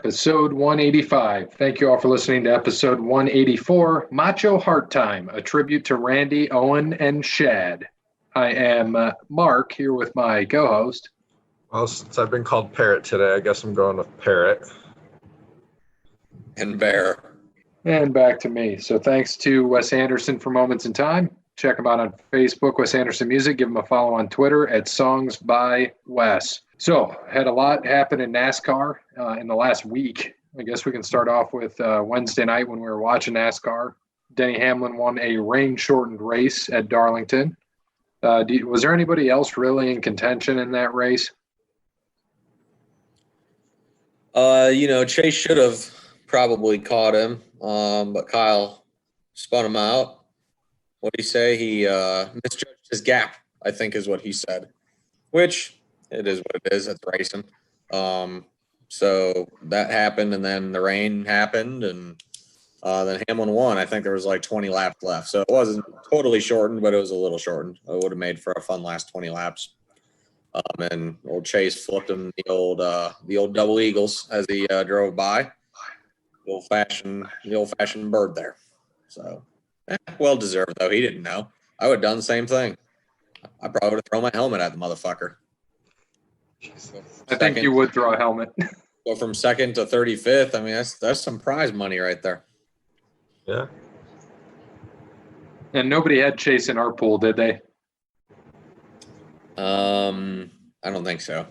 Episode 185. Thank you all for listening to episode 184, Macho Heart Time, a tribute to Randy, Owen, and Shad. I am Mark, here with my co-host. Well, since I've been called Parrot today, I guess I'm going with Parrot. And Bear. And back to me. So thanks to Wes Anderson for Moments in Time. Check him out on Facebook, Wes Anderson Music. Give him a follow on Twitter at Songs by Wes. So, had a lot happen in NASCAR in the last week. I guess we can start off with Wednesday night when we were watching NASCAR. Denny Hamlin won a rain-shortened race at Darlington. Was there anybody else really in contention in that race? Chase should have probably caught him, but Kyle spun him out. What did he say? He misjudged his gap, I think is what he said, which it is what it is. It's racing. So that happened, and then the rain happened, and then Hamlin won. I think there was like 20 laps left. So it wasn't totally shortened, but it was a little shortened. It would have made for a fun last 20 laps. And old Chase flipped him the old double eagles as he drove by. The old fashioned bird there. So well deserved though. He didn't know. I would have done the same thing. I probably would have thrown my helmet at the motherfucker. I think you would throw a helmet. Go from second to 35th. I mean, that's some prize money right there. Yeah. And nobody had Chase in our pool, did they? I don't think so.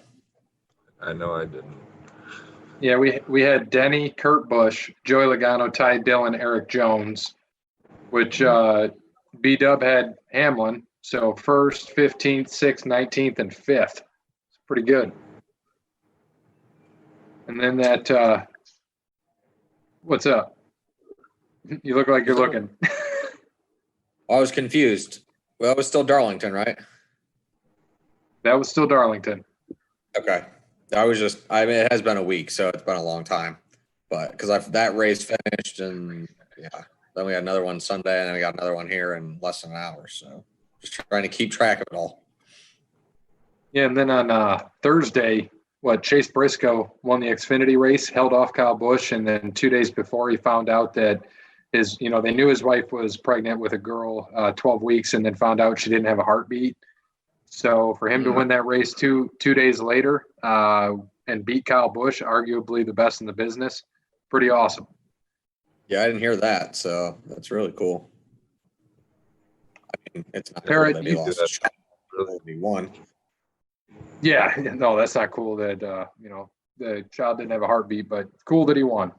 I know I didn't. Yeah, we had Denny, Kurt Busch, Joey Logano, Ty Dillon, Eric Jones, which B-Dub had Hamlin. So 1st, 15th, 6th, 19th, and 5th. It's pretty good. And then that what's up? You look like you're looking. I was confused. Well, it was still Darlington, right? That was still Darlington. Okay. It has been a week, so it's been a long time. But because that race finished, and then we had another one Sunday, and then we got another one here in less than an hour. So just trying to keep track of it all. Yeah, and then on Thursday, Chase Briscoe won the Xfinity race, held off Kyle Busch, and then 2 days before he found out that they knew his wife was pregnant with a girl 12 weeks, and then found out she didn't have a heartbeat. So for him to win that race two days later and beat Kyle Busch, arguably the best in the business, pretty awesome. Yeah, I didn't hear that, so that's really cool. I mean, it's not Parrot, cool that he lost a shot. He won. Yeah, no, that's not cool that the child didn't have a heartbeat, but cool that he won.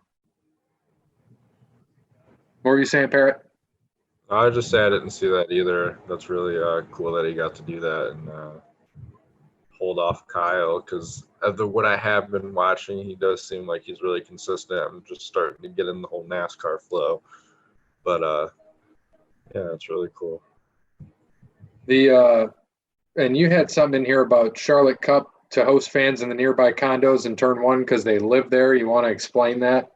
What were you saying, Parrot? I just say I didn't see that either. That's really cool that he got to do that and hold off Kyle, because of what I have been watching, he does seem like he's really consistent. I'm just starting to get in the whole NASCAR flow. But, yeah, it's really cool. And you had something in here about Charlotte Cup to host fans in the nearby condos in Turn 1 because they live there. You want to explain that?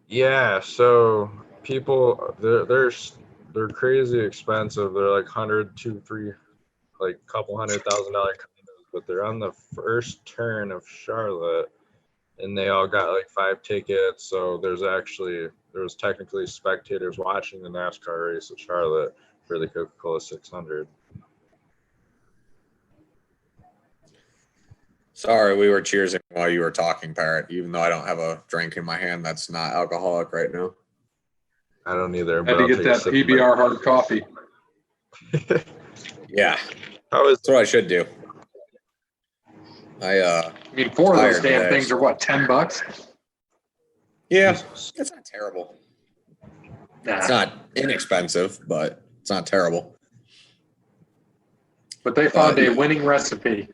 Yeah, so people, they're crazy expensive. They're like $100,000 to $300,000, like couple $100,000 condos, but they're on the first turn of Charlotte, and they all got like 5 tickets. So there was technically spectators watching the NASCAR race at Charlotte for the Coca-Cola 600. Sorry, we were cheersing while you were talking, Parrot, even though I don't have a drink in my hand that's not alcoholic right now. I don't either. Had to get that PBR hard coffee. Yeah. That's what I should do. I mean, 4 of those damn things are what, $10? Yeah, it's not terrible. Nah. It's not inexpensive, but it's not terrible. But they found a winning recipe.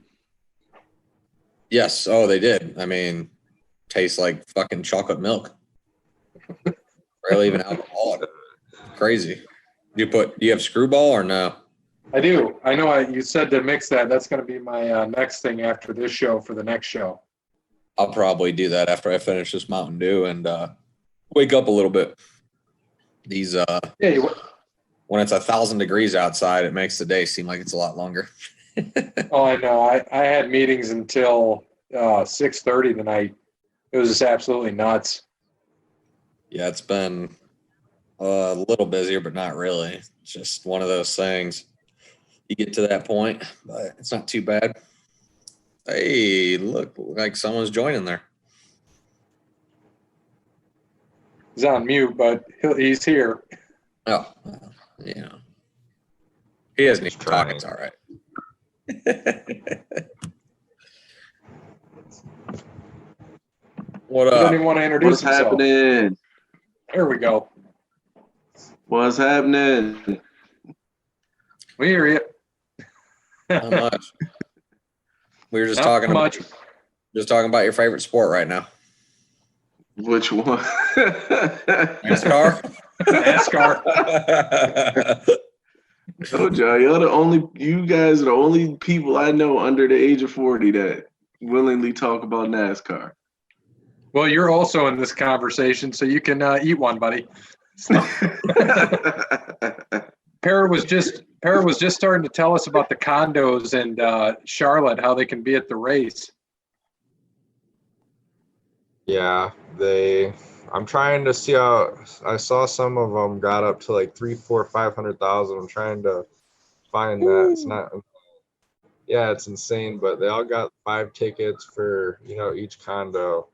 Yes. Oh, they did. I mean, tastes like fucking chocolate milk. Barely even alcoholic. Crazy. Do you have Screwball or no? I do. I know you said to mix that. That's going to be my next thing after this show for the next show. I'll probably do that after I finish this Mountain Dew and wake up a little bit. These when it's 1,000 degrees outside, it makes the day seem like it's a lot longer. Oh, I know. I had meetings until 6:30 tonight It was just absolutely nuts. Yeah, it's been a little busier, but not really. It's just one of those things. You get to that point, but it's not too bad. Hey, look like someone's joining there. He's on mute, but he's here. Oh, yeah. He hasn't even talked. It's all right. What up? He doesn't even want to introduce What's himself. happening? There we go. What's happening? We hear you. Not much. We were just Not talking much. just talking about your favorite sport right now. Which one? NASCAR. NASCAR. Told y'all, you guys are the only people I know under the age of 40 that willingly talk about NASCAR. Well, you're also in this conversation, so you can eat one, buddy. So. Para was just starting to tell us about the condos and Charlotte, how they can be at the race. Yeah, I'm trying to see how. I saw some of them got up to like 300,000, 400,000, 500,000. I'm trying to find that. It's not. Yeah, it's insane. But they all got 5 tickets for each condo,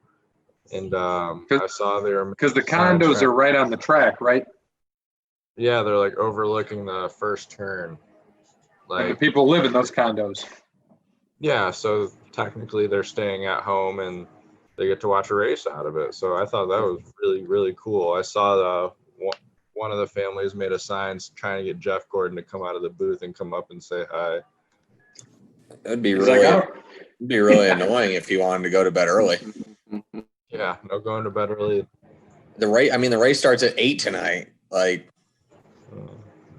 and I saw they were because the condos are right on the track, right? Yeah, they're like overlooking the first turn. And the people live in those condos. Yeah, so technically they're staying at home and they get to watch a race out of it. So I thought that was really, really cool. I saw one of the families made a sign trying to get Jeff Gordon to come out of the booth and come up and say hi. That'd be really annoying if you wanted to go to bed early. Yeah, no going to bed early. The race starts at 8 tonight. Like,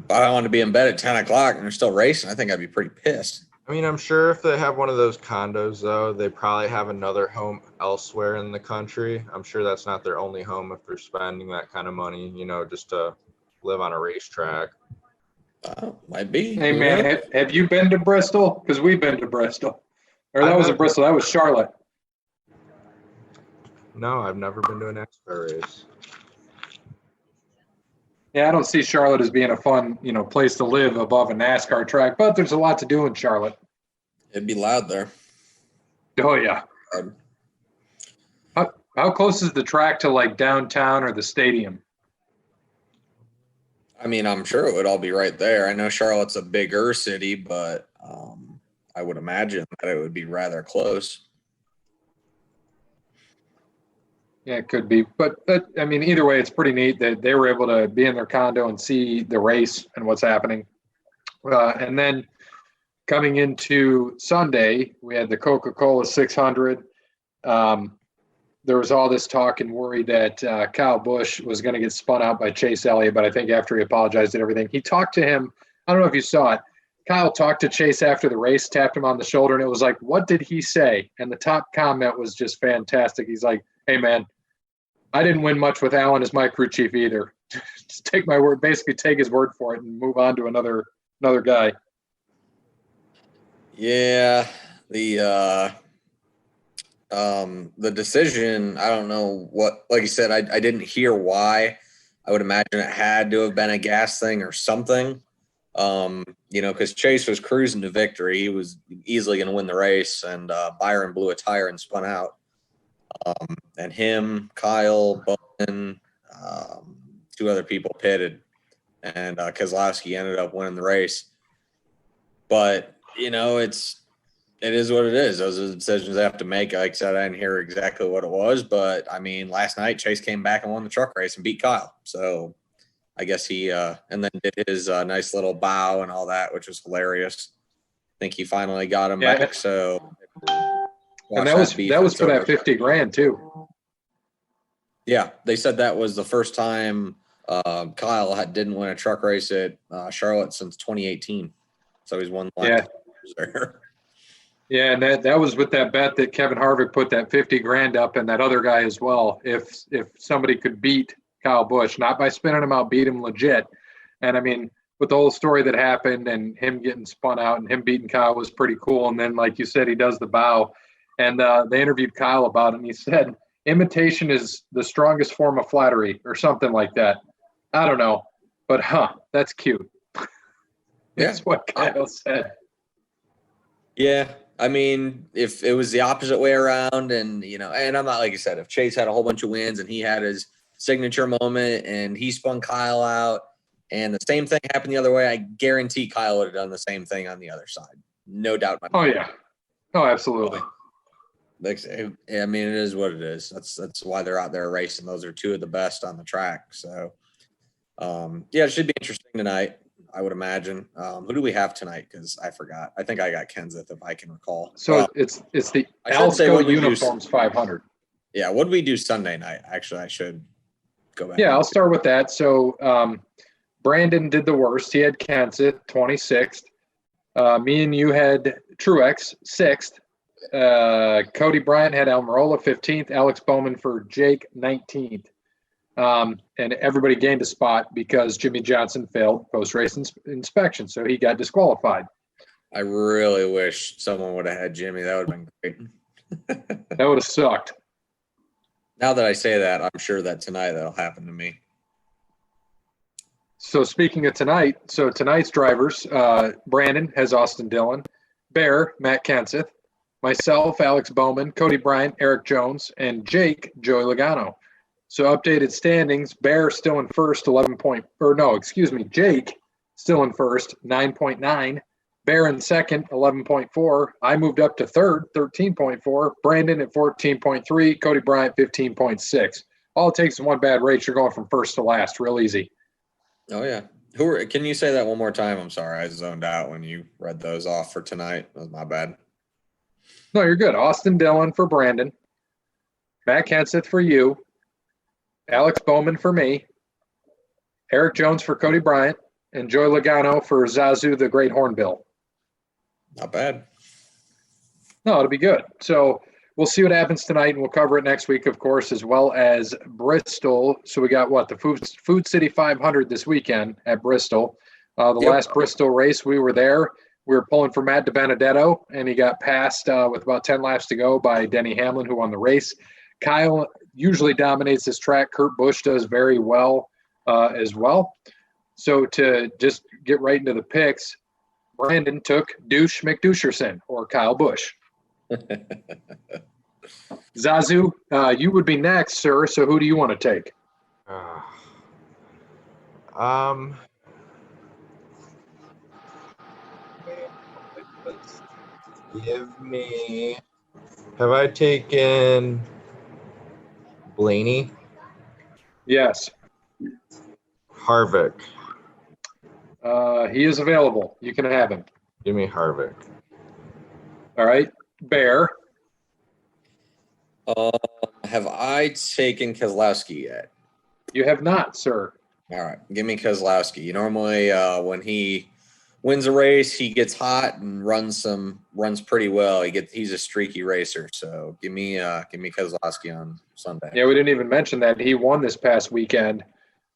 if I wanted to be in bed at 10 o'clock and they're still racing, I think I'd be pretty pissed. I mean, I'm sure if they have one of those condos, though, they probably have another home elsewhere in the country. I'm sure that's not their only home if they're spending that kind of money, just to live on a racetrack. Might be. Hey, man, have you been to Bristol? Because we've been to Bristol. Or that wasn't Bristol, that was Charlotte. No, I've never been to an NASCAR race. Yeah, I don't see Charlotte as being a fun, place to live above a NASCAR track, but there's a lot to do in Charlotte. It'd be loud there. Oh, yeah. How close is the track to, like, downtown or the stadium? I mean, I'm sure it would all be right there. I know Charlotte's a bigger city, but I would imagine that it would be rather close. Yeah, it could be. But I mean, either way, it's pretty neat that they were able to be in their condo and see the race and what's happening. And then coming into Sunday, we had the Coca-Cola 600. There was all this talk and worry that Kyle Busch was going to get spun out by Chase Elliott, but I think after he apologized and everything, he talked to him. I don't know if you saw it. Kyle talked to Chase after the race, tapped him on the shoulder, and it was like, what did he say? And the top comment was just fantastic. He's like, hey, man, I didn't win much with Alan as my crew chief either. Just take my word, basically take his word for it and move on to another guy. Yeah, the decision, I don't know what, like you said, I didn't hear why. I would imagine it had to have been a gas thing or something. Because Chase was cruising to victory. He was easily going to win the race, and Byron blew a tire and spun out. And him, Kyle, Bowman, 2 other people pitted, and Keselowski ended up winning the race. But, it is what it is. Those are the decisions they have to make. Like I said, I didn't hear exactly what it was, but, I mean, last night Chase came back and won the truck race and beat Kyle. So I guess he and then did his nice little bow and all that, which was hilarious. I think he finally got him back. So and that was for that $50,000 too. Yeah, they said that was the first time Kyle didn't win a truck race at Charlotte since 2018. So he's won the last 2 years there. Yeah, and that was with that bet that Kevin Harvick put that $50,000 up, and that other guy as well. If somebody could beat Kyle Busch, not by spinning him out, beat him legit. And I mean, with the whole story that happened and him getting spun out and him beating Kyle was pretty cool. And then, like you said, he does the bow, and they interviewed Kyle about it, and he said, imitation is the strongest form of flattery or something like that. I don't know, but that's cute. That's what Kyle said. Yeah. I mean, if it was the opposite way around and, and I'm not, like you said, if Chase had a whole bunch of wins and he had his signature moment and he spun Kyle out and the same thing happened the other way, I guarantee Kyle would have done the same thing on the other side. No doubt. Oh, yeah. Oh, absolutely. I mean, it is what it is. That's why they're out there racing. Those are two of the best on the track. So, it should be interesting tonight, I would imagine. Who do we have tonight? Because I forgot. I think I got Kenseth, if I can recall. So it's the Alsco Uniforms 500. Yeah, what did we do Sunday night? Actually, I should go back. Yeah, I'll start with that. So Brandon did the worst. He had Kenseth, 26th. Me and you had Truex, 6th. Cody Bryant had Almirola 15th, Alex Bowman for Jake 19th. And everybody gained a spot because Jimmy Johnson failed post-race inspection, so he got disqualified. I really wish someone would have had Jimmy. That would have been great. That would have sucked. Now that I say that, I'm sure that tonight that'll happen to me. So speaking of tonight, tonight's drivers, Brandon has Austin Dillon, Bear, Matt Kenseth, myself, Alex Bowman, Cody Bryant, Eric Jones, and Jake, Joey Logano. So updated standings, Bear still in first, Jake still in first, 9.9. Bear in second, 11.4. I moved up to third, 13.4. Brandon at 14.3. Cody Bryant, 15.6. All it takes is one bad race. You're going from first to last, real easy. Oh, yeah. Can you say that one more time? I'm sorry. I zoned out when you read those off for tonight. That was my bad. No, you're good. Austin Dillon for Brandon. Matt Kenseth for you. Alex Bowman for me. Eric Jones for Cody Bryant. And Joey Logano for Zazu, the Great Hornbill. Not bad. No, it'll be good. So we'll see what happens tonight, and we'll cover it next week, of course, as well as Bristol. So we got the Food City 500 this weekend at Bristol. Last Bristol race, we were there. We were pulling for Matt DiBenedetto, and he got passed with about 10 laps to go by Denny Hamlin, who won the race. Kyle usually dominates this track. Kurt Busch does very well as well. So to just get right into the picks, Brandon took Douche McDoucherson, or Kyle Busch. Zazu, you would be next, sir. So who do you want to take? Give me. Have I taken Blaney? Yes. Harvick. He is available. You can have him. Give me Harvick. All right. Bear. Have I taken Keselowski yet? You have not, sir. All right. Give me Keselowski. Normally, when he wins a race, he gets hot and runs pretty well. He's a streaky racer. So give me Keselowski on Sunday. Yeah, we didn't even mention that he won this past weekend.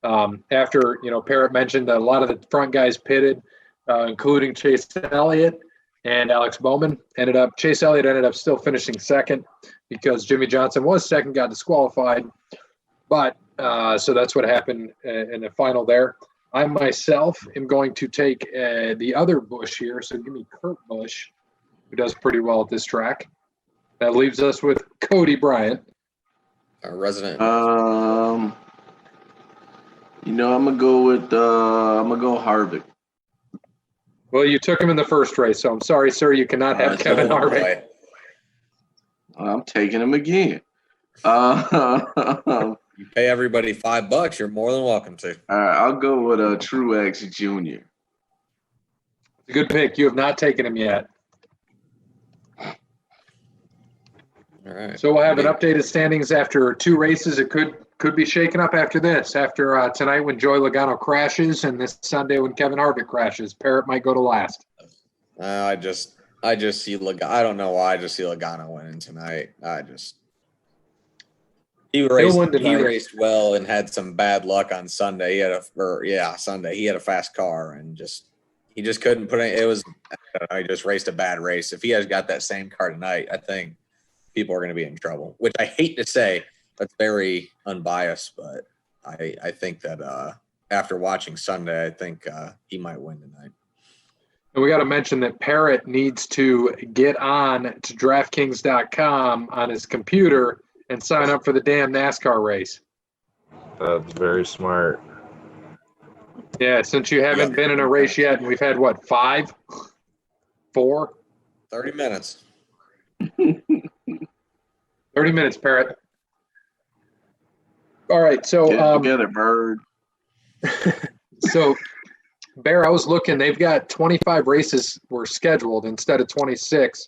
After Parrott mentioned that a lot of the front guys pitted, including Chase Elliott and Alex Bowman. Chase Elliott ended up still finishing second because Jimmy Johnson was second, got disqualified. But so that's what happened in the final there. I myself am going to take the other Busch here. So give me Kurt Busch, who does pretty well at this track. That leaves us with Cody Bryant. Our resident. I'm gonna go Harvick. Well, you took him in the first race, so I'm sorry, sir. You cannot have Kevin Harvick. I'm taking him again. You pay everybody $5. You're more than welcome to. All right, I'll go with Truex Jr. It's a good pick. You have not taken him yet. All right. So we'll have an updated standings after 2 races. It could be shaken up after this. After tonight when Joey Logano crashes, and this Sunday when Kevin Harvick crashes, Parrott might go to last. I just see Logano. I don't know why. I just see Logano winning tonight. He raced well and had some bad luck on Sunday. Sunday he had a fast car and he just couldn't put it. It was he just raced a bad race. If he has got that same car tonight, I think people are going to be in trouble. Which I hate to say That's very unbiased, but I think that after watching Sunday, I think he might win tonight. And we got to mention that Parrott needs to get on to DraftKings.com on his computer and sign up for the damn NASCAR race. That's very smart. Yeah, since you haven't been in a race yet, and we've had, what, 5? 4? 30 minutes. 30 minutes, Parrott. All right, so get together, bird. So, Bear, I was looking. They've got 25 races were scheduled instead of 26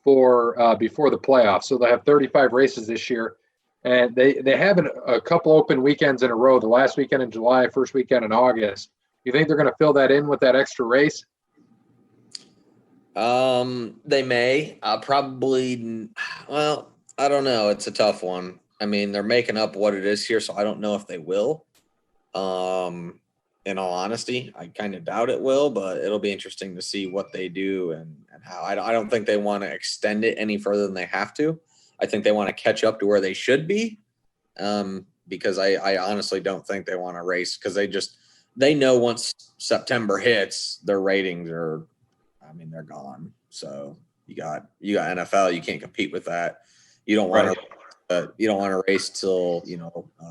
for before the playoffs. So they have 35 races this year, and they have a couple open weekends in a row. The last weekend in July, first weekend in August. You think they're going to fill that in with that extra race? They may. Probably. Well, I don't know. It's a tough one. I mean, they're making up what it is here, so I don't know if they will. In all honesty, I kind of doubt it will, but it'll be interesting to see what they do and how. I don't think they want to extend it any further than they have to. I think they want to catch up to where they should be, because I honestly don't think they want to race because they know once September hits, their ratings are, they're gone. So you got NFL, you can't compete with that. You don't want to race till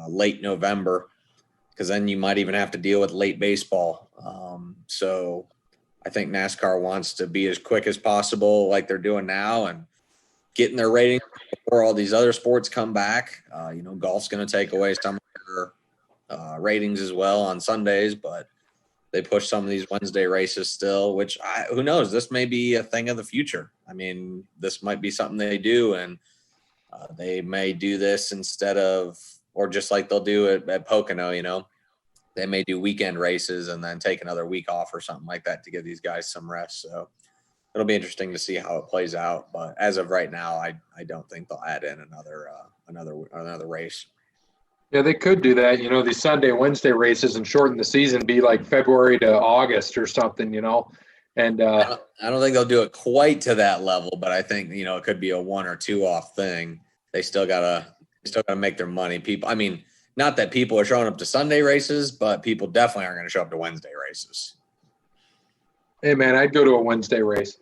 late November, because then you might even have to deal with late baseball. So I think NASCAR wants to be as quick as possible, like they're doing now, and getting their ratings before all these other sports come back. Golf's going to take away some of their ratings as well on Sundays, but they push some of these Wednesday races still, which who knows? This may be a thing of the future. This might be something they do, and they may do this instead of, or just like they'll do it at Pocono, they may do weekend races and then take another week off or something like that to give these guys some rest. So it'll be interesting to see how it plays out. But as of right now, I don't think they'll add in another race. Yeah, they could do that. These Sunday, Wednesday races and shorten the season, be like February to August or something, And I don't think they'll do it quite to that level, but I think, it could be a 1 or 2 off thing. They still gotta make their money. People, not that people are showing up to Sunday races, but people definitely aren't going to show up to Wednesday races. Hey, man, I'd go to a Wednesday race,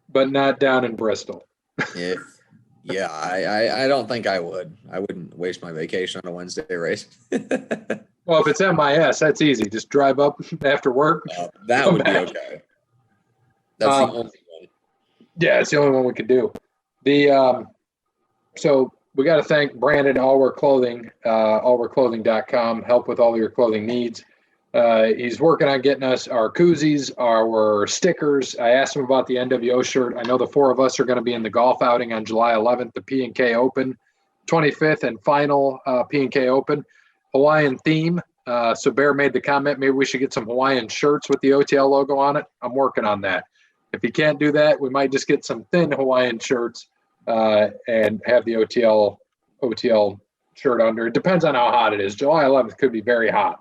but not down in Bristol. Yeah, I don't think I would. I wouldn't waste my vacation on a Wednesday race. Well, if it's MIS, that's easy. Just drive up after work. That would be okay. That's the only one. Yeah, it's the only one we could do. So we got to thank Brandon, Allwear Clothing, allwearclothing.com, help with all your clothing needs. He's working on getting us our koozies, our stickers. I asked him about the NWO shirt. I know the 4 of us are going to be in the golf outing on July 11th, the P&K Open, 25th and final P&K Open. Hawaiian theme. So Bear made the comment, maybe we should get some Hawaiian shirts with the OTL logo on it. I'm working on that. If you can't do that, we might just get some thin Hawaiian shirts and have the OTL shirt under. It depends on how hot it is. July 11th could be very hot.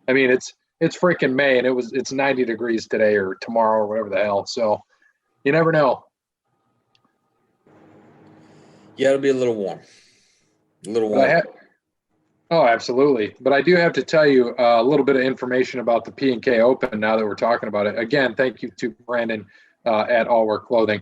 It's freaking May, and it's 90 degrees today or tomorrow or whatever the hell. So you never know. Yeah, it'll be a little warm. Oh, absolutely. But I do have to tell you a little bit of information about the P&K Open now that we're talking about it. Again, thank you to Brandon at Allwear Clothing.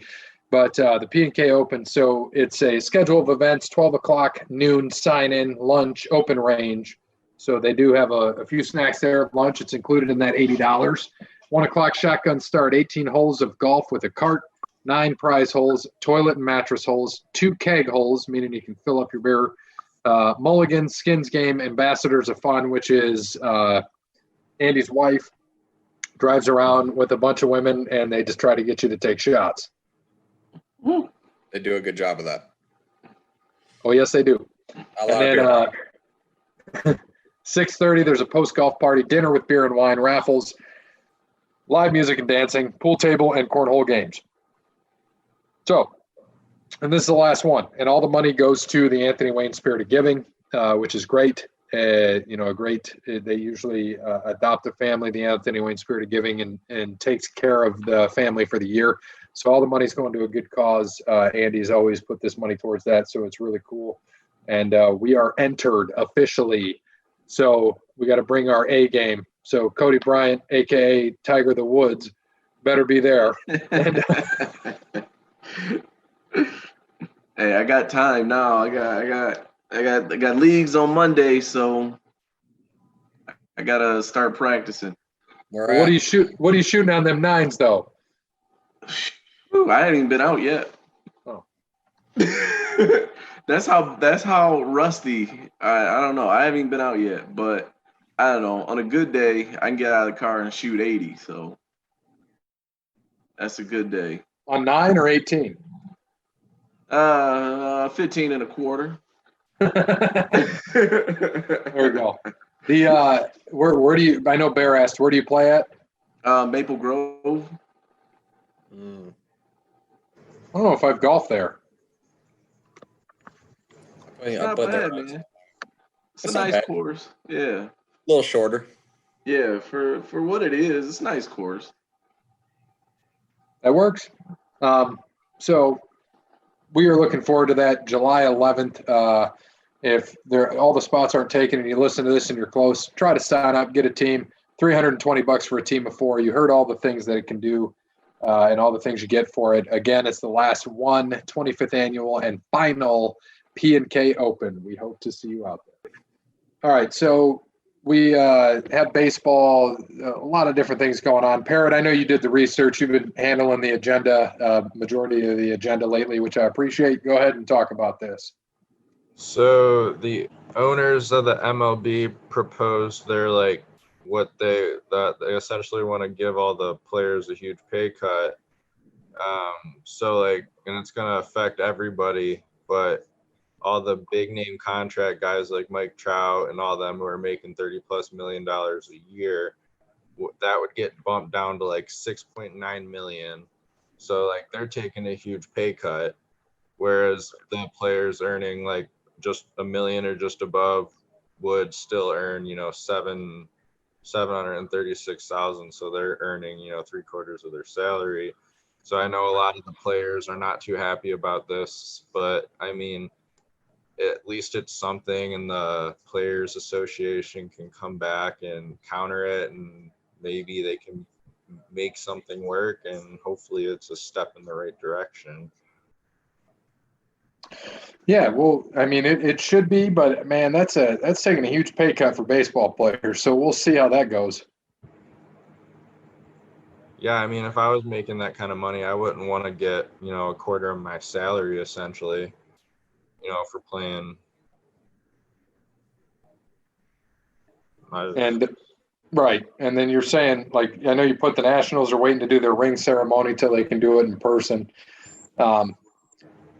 But the P&K Open, so it's a schedule of events, 12 o'clock, noon, sign-in, lunch, open range. So they do have a few snacks there at lunch. It's included in that $80. 1 o'clock shotgun start, 18 holes of golf with a cart, 9 prize holes, toilet and mattress holes, 2 keg holes, meaning you can fill up your beer, Mulligan's, Skins Game, Ambassadors of Fun, which is Andy's wife, drives around with a bunch of women, and they just try to get you to take shots. They do a good job of that. Oh, yes, they do. And then 6:30, there's a post-golf party, dinner with beer and wine, raffles, live music and dancing, pool table, and cornhole games. So, and this is the last one. And all the money goes to the Anthony Wayne Spirit of Giving, which is great. a great. They usually adopt a family, the Anthony Wayne Spirit of Giving, and takes care of the family for the year. So all the money's going to a good cause. Andy's always put this money towards that, so it's really cool. And we are entered officially. So we got to bring our A game. So Cody Bryant, aka Tiger the Woods, better be there. And, hey, I got time now. I got leagues on Monday, so I gotta start practicing. what are you shooting on them nines though? Ooh, I haven't even been out yet. Oh. That's how rusty. I don't know. I haven't even been out yet, but I don't know. On a good day, I can get out of the car and shoot 80. So that's a good day. On 9 or 18? 15 and a quarter. There we go. Where do you? I know Bear asked. Where do you play at? Maple Grove. I don't know if I've golfed there. It's not bad, man. It's a nice course. Yeah. A little shorter. Yeah, for what it is, it's a nice course. That works. So we are looking forward to that July 11th. If all the spots aren't taken and you listen to this and you're close, try to sign up, get a team. $320 for a team of 4. You heard all the things that it can do and all the things you get for it. Again, it's the last 25th annual and final P&K Open. We hope to see you out there. All right, so we have baseball, a lot of different things going on. Parrot, I know you did the research. You've been handling the agenda, majority of the agenda lately, which I appreciate. Go ahead and talk about this. So the owners of the MLB proposed they essentially want to give all the players a huge pay cut. And it's going to affect everybody, but all the big name contract guys like Mike Trout and all them who are making $30+ million a year, that would get bumped down to like 6.9 million. So like they're taking a huge pay cut, whereas the players earning like just $1 million or just above would still earn, 736,000. So they're earning, 3/4 of their salary. So I know a lot of the players are not too happy about this, but I mean, at least it's something, and the Players Association can come back and counter it, and maybe they can make something work, and hopefully it's a step in the right direction. Yeah, well, I mean, it should be, but man, that's taking a huge pay cut for baseball players. So we'll see how that goes. Yeah, I mean, if I was making that kind of money, I wouldn't want to get, a quarter of my salary essentially, for playing. And right, and then you're saying, like, I know you put the Nationals are waiting to do their ring ceremony till they can do it in person.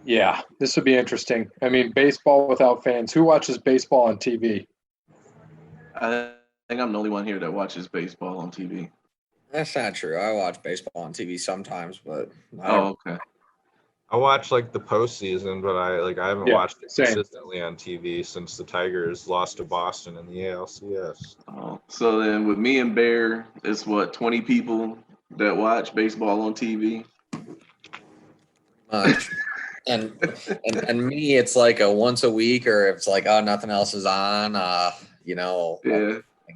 Yeah, this would be interesting. I mean, baseball without fans. Who watches baseball on TV? I think I'm the only one here that watches baseball on TV. That's not true. I watch baseball on TV sometimes, but okay. I watch like the postseason, but I haven't watched it consistently on TV since the Tigers lost to Boston in the ALCS. Oh, so then with me and Bear, it's 20 people that watch baseball on TV. And me, it's like a once a week, or it's like, oh, nothing else is on, a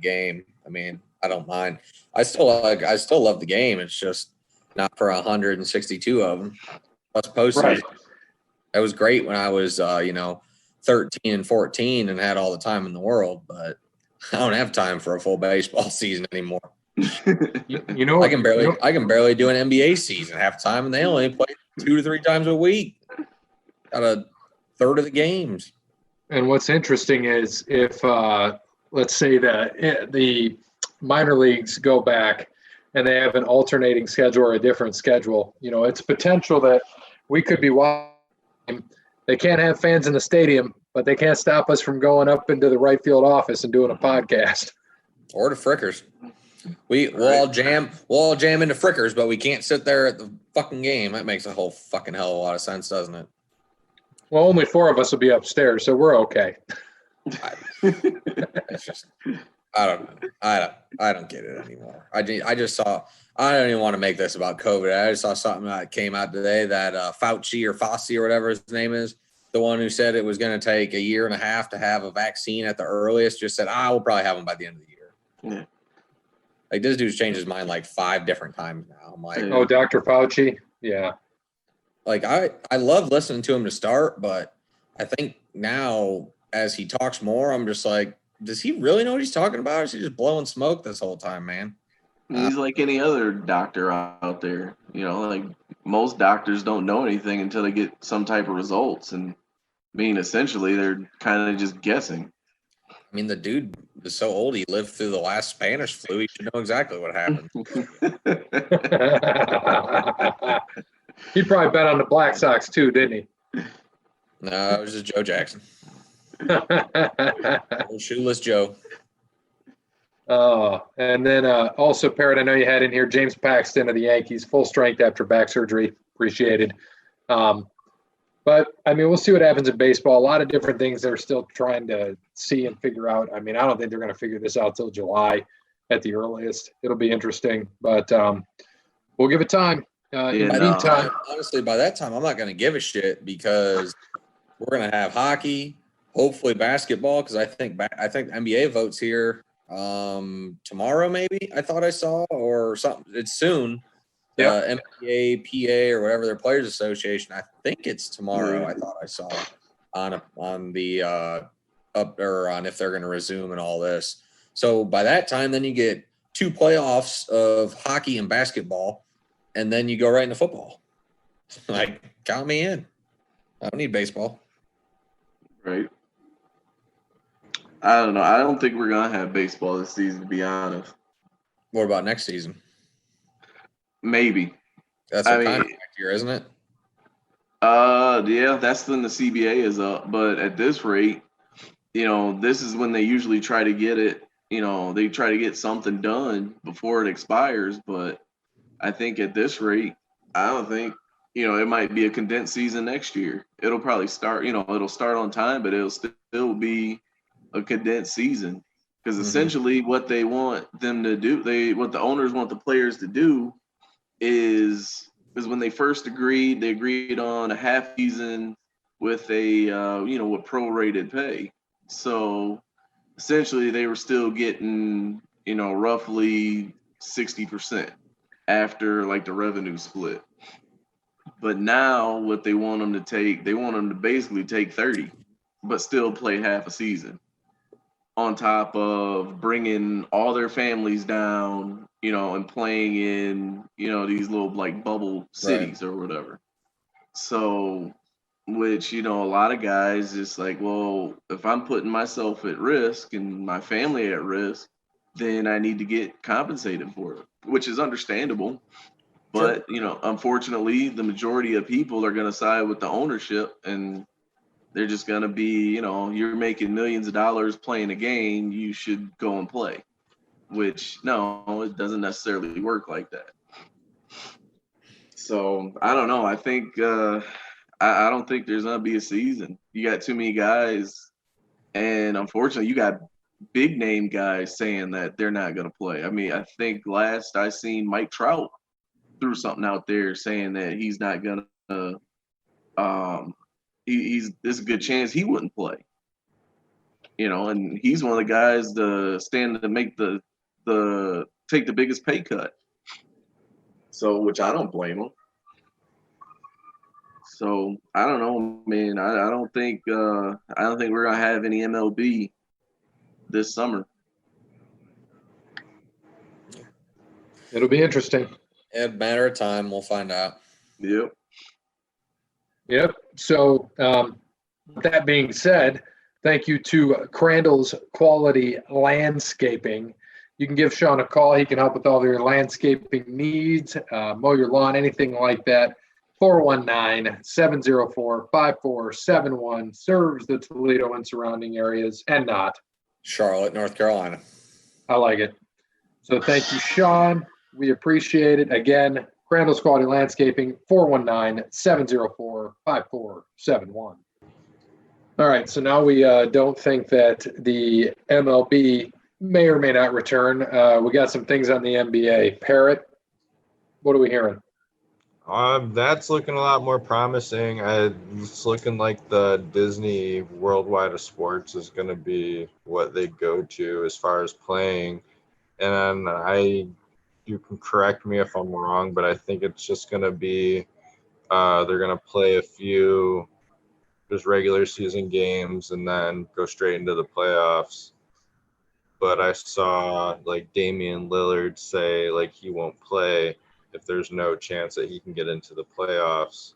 game. I mean, I don't mind. I still love the game. It's just not for 162 of them. Plus postseason. Right. That was great when I was 13 and 14 and had all the time in the world, but I don't have time for a full baseball season anymore. I can barely do an NBA season half time, and they only play 2 to 3 times a week. Got a third of the games. And what's interesting is if let's say that the minor leagues go back and they have an alternating schedule or a different schedule, it's potential that we could be watching. They can't have fans in the stadium, but they can't stop us from going up into the right field office and doing a podcast. Or the Frickers. We'll all jam into Frickers, but we can't sit there at the fucking game. That makes a whole fucking hell of a lot of sense, doesn't it? Well, only 4 of us will be upstairs, so we're okay. It's just I don't get it anymore. I just saw. I don't even want to make this about COVID. I just saw something that came out today that Fauci or Fossey or whatever his name is, the one who said it was going to take a year and a half to have a vaccine at the earliest, just said, we'll probably have them by the end of the year. Yeah. Like, this dude's changed his mind like 5 different times now. I'm like, Oh, Dr. Fauci? Yeah. Like, I love listening to him to start, but I think now as he talks more, I'm just like, does he really know what he's talking about? Or is he just blowing smoke this whole time, man? He's like any other doctor out there. Like most doctors don't know anything until they get some type of results. And essentially, they're kind of just guessing. I mean, the dude is so old, he lived through the last Spanish flu. He should know exactly what happened. He probably bet on the Black Sox too, didn't he? No, it was just Joe Jackson. Old shoeless Joe. And then also, Parrot, I know you had in here James Paxton of the Yankees, full strength after back surgery. Appreciated. But, I mean, we'll see what happens in baseball. A lot of different things they're still trying to see and figure out. I mean, I don't think they're going to figure this out till July at the earliest. It'll be interesting, but we'll give it time. In the meantime, honestly, by that time, I'm not going to give a shit because we're going to have hockey, hopefully basketball, because I think NBA votes here tomorrow, maybe. I thought I saw, or something. It's soon. NBA, PA, or whatever, their Players Association. I think it's tomorrow. I thought I saw on the up or on if they're going to resume and all this. So by that time, then you get 2 playoffs of hockey and basketball, and then you go right into football. Like, count me in. I don't need baseball. Right. I don't know. I don't think we're going to have baseball this season, to be honest. What about next season? Maybe. That's what contract year, isn't it? Yeah, that's when the CBA is up. But at this rate, this is when they usually try to get it. They try to get something done before it expires. But I think at this rate, I don't think, it might be a condensed season next year. It'll probably start, it'll start on time, but it'll still be a condensed season. Because essentially what they want them to do, what the owners want the players to do is when they first agreed, they agreed on a half season with a, with prorated pay. So essentially they were still getting, roughly 60% after like the revenue split. But now what they want them to take, they want them to basically take 30, but still play half a season on top of bringing all their families down, and playing in, these little like bubble cities or whatever. So, which, a lot of guys just like, well, if I'm putting myself at risk and my family at risk, then I need to get compensated for it, which is understandable. But, unfortunately, the majority of people are going to side with the ownership, and they're just going to be, you're making millions of dollars playing a game, you should go and play. Which, no, it doesn't necessarily work like that. So, I don't know. I think, I don't think there's going to be a season. You got too many guys, and unfortunately, you got big name guys saying that they're not going to play. I mean, I think last I seen Mike Trout threw something out there saying that he's not going to, there's a good chance he wouldn't play. And he's one of the guys to stand to make take the biggest pay cut. So, which I don't blame him. So I don't know, man. I don't think we're gonna have any MLB this summer. It'll be interesting. A matter of time, we'll find out. Yep. So with that being said, thank you to Crandall's Quality Landscaping. You can give Sean a call. He can help with all your landscaping needs, mow your lawn, anything like that. 419-704-5471. Serves the Toledo and surrounding areas and not. Charlotte, North Carolina. I like it. So thank you, Sean. We appreciate it. Again, Crandall's Quality Landscaping, 419-704-5471. All right, so now we don't think that the MLB may or may not return. We got some things on the NBA. Parrot, what are we hearing? That's looking a lot more promising. It's looking like the Disney Worldwide of Sports is going to be what they go to as far as playing. And you can correct me if I'm wrong, but I think it's just going to be they're going to play a few just regular season games and then go straight into the playoffs. But I saw like Damian Lillard say like he won't play if there's no chance that he can get into the playoffs,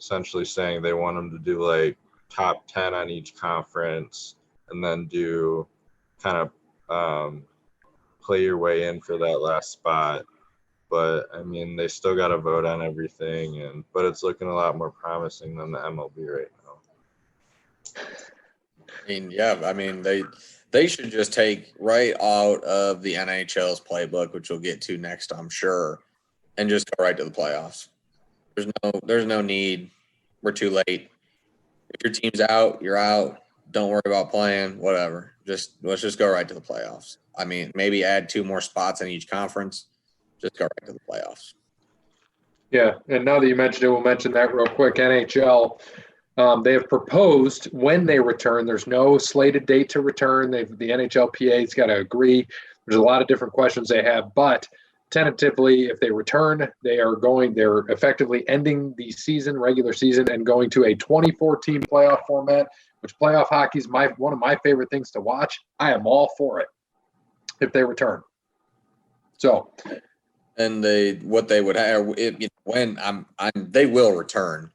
essentially saying they want him to do like top 10 on each conference and then do kind of play your way in for that last spot. But I mean, they still got to vote on everything, but it's looking a lot more promising than the MLB right now. I mean, they should just take right out of the NHL's playbook, which we'll get to next, I'm sure, and just go right to the playoffs. There's no need. We're too late. If your team's out, you're out. Don't worry about playing, whatever. Let's just go right to the playoffs. I mean, maybe add 2 more spots in each conference. Just go right to the playoffs. Yeah, and now that you mentioned it, we'll mention that real quick. NHL, they have proposed when they return. There's no slated date to return. The NHLPA's got to agree. There's a lot of different questions they have, but tentatively, if they return, they're effectively ending the regular season, and going to a 24-team playoff format, which playoff hockey is one of my favorite things to watch. I am all for it if they return. So, and they will return.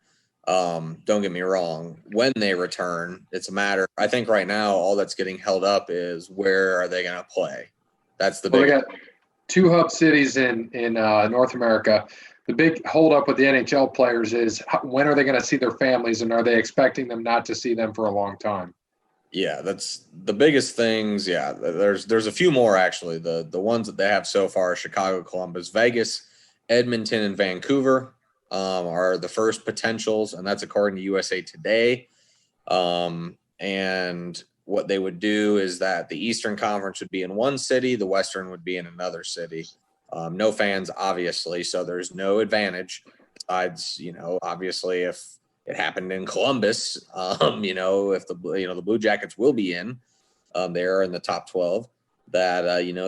Don't get me wrong. When they return, it's a matter. I think right now all that's getting held up is where are they going to play. That's the big. They got 2 hub cities in North America. The big holdup with the NHL players is when are they going to see their families, and are they expecting them not to see them for a long time? Yeah, that's the biggest things. Yeah, there's a few more actually. The ones that they have so far are Chicago, Columbus, Vegas, Edmonton, and Vancouver are the first potentials, and that's according to USA Today. And what they would do is that the Eastern Conference would be in one city, the Western would be in another city. No fans, obviously, so there's no advantage. Besides, obviously, if it happened in Columbus, if the Blue Jackets will be in, they're in the top 12, that,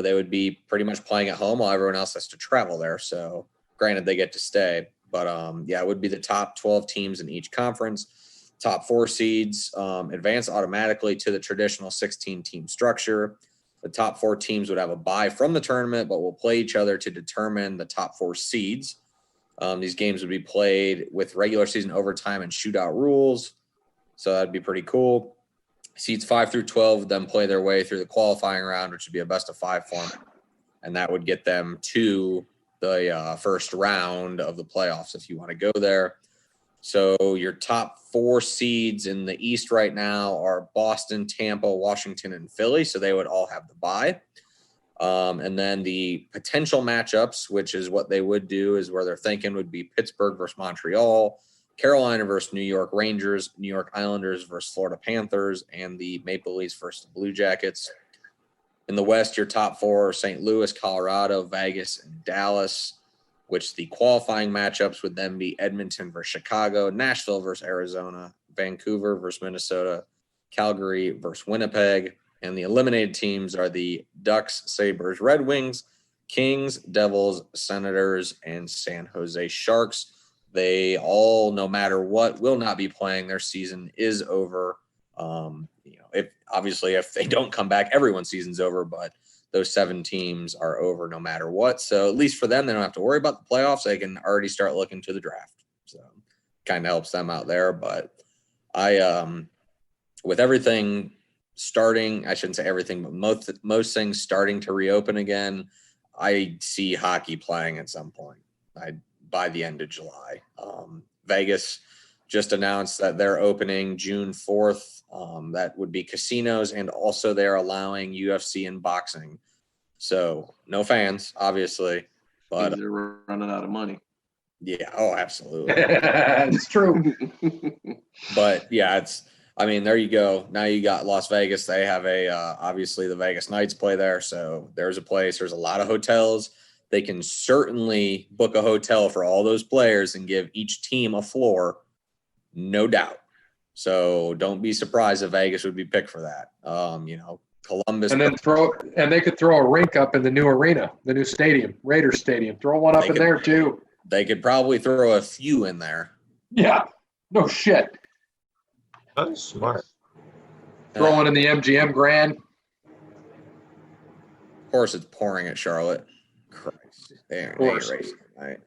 they would be pretty much playing at home while everyone else has to travel there. So granted, they get to stay, but it would be the top 12 teams in each conference. Top 4 seeds advance automatically to the traditional 16-team structure. The top 4 teams would have a bye from the tournament, but will play each other to determine the top 4 seeds. These games would be played with regular season overtime and shootout rules. So that'd be pretty cool. Seeds 5 through 12 would then play their way through the qualifying round, which would be a best-of-5 format. And that would get them to the first round of the playoffs if you want to go there. So your top 4 seeds in the East right now are Boston, Tampa, Washington, and Philly. So they would all have the bye. And then the potential matchups, which is what they would do, is where they're thinking would be Pittsburgh versus Montreal, Carolina versus New York Rangers, New York Islanders versus Florida Panthers, and the Maple Leafs versus the Blue Jackets. In the West, your top 4 are St. Louis, Colorado, Vegas, and Dallas, which the qualifying matchups would then be Edmonton versus Chicago, Nashville versus Arizona, Vancouver versus Minnesota, Calgary versus Winnipeg. And the eliminated teams are the Ducks, Sabres, Red Wings, Kings, Devils, Senators, and San Jose Sharks. They all, no matter what, will not be playing. Their season is over. If they don't come back, everyone's season's over, but those 7 teams are over no matter what. So at least for them, they don't have to worry about the playoffs. They can already start looking to the draft. So kind of helps them out there. But with everything starting, I shouldn't say everything, but most things starting to reopen again, I see hockey playing at some point by the end of July. Vegas just announced that they're opening June 4th. That would be casinos, and also they're allowing UFC and boxing. So no fans, obviously, but they're running out of money. Yeah. Oh, absolutely. It's true. But yeah, I mean, there you go. Now you got Las Vegas. They have obviously the Vegas Knights play there. So there's a place. There's a lot of hotels. They can certainly book a hotel for all those players and give each team a floor, no doubt. So don't be surprised if Vegas would be picked for that. Columbus. And they could throw a rink up in the new arena, the new stadium, Raiders Stadium. Throw one up in there too. They could probably throw a few in there. Yeah. No shit. That's smart. Throw one in the MGM Grand. Of course, it's pouring at Charlotte. Christ. Of course. Right.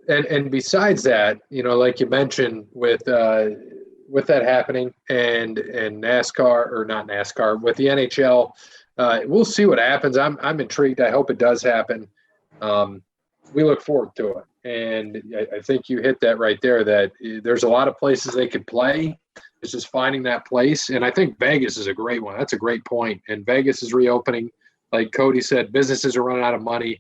And besides that, like you mentioned with that happening and NASCAR or not NASCAR with the NHL, we'll see what happens. I'm intrigued. I hope it does happen. We look forward to it. And I think you hit that right there, that there's a lot of places they could play. It's just finding that place. And I think Vegas is a great one. That's a great point. And Vegas is reopening. Like Cody said, businesses are running out of money.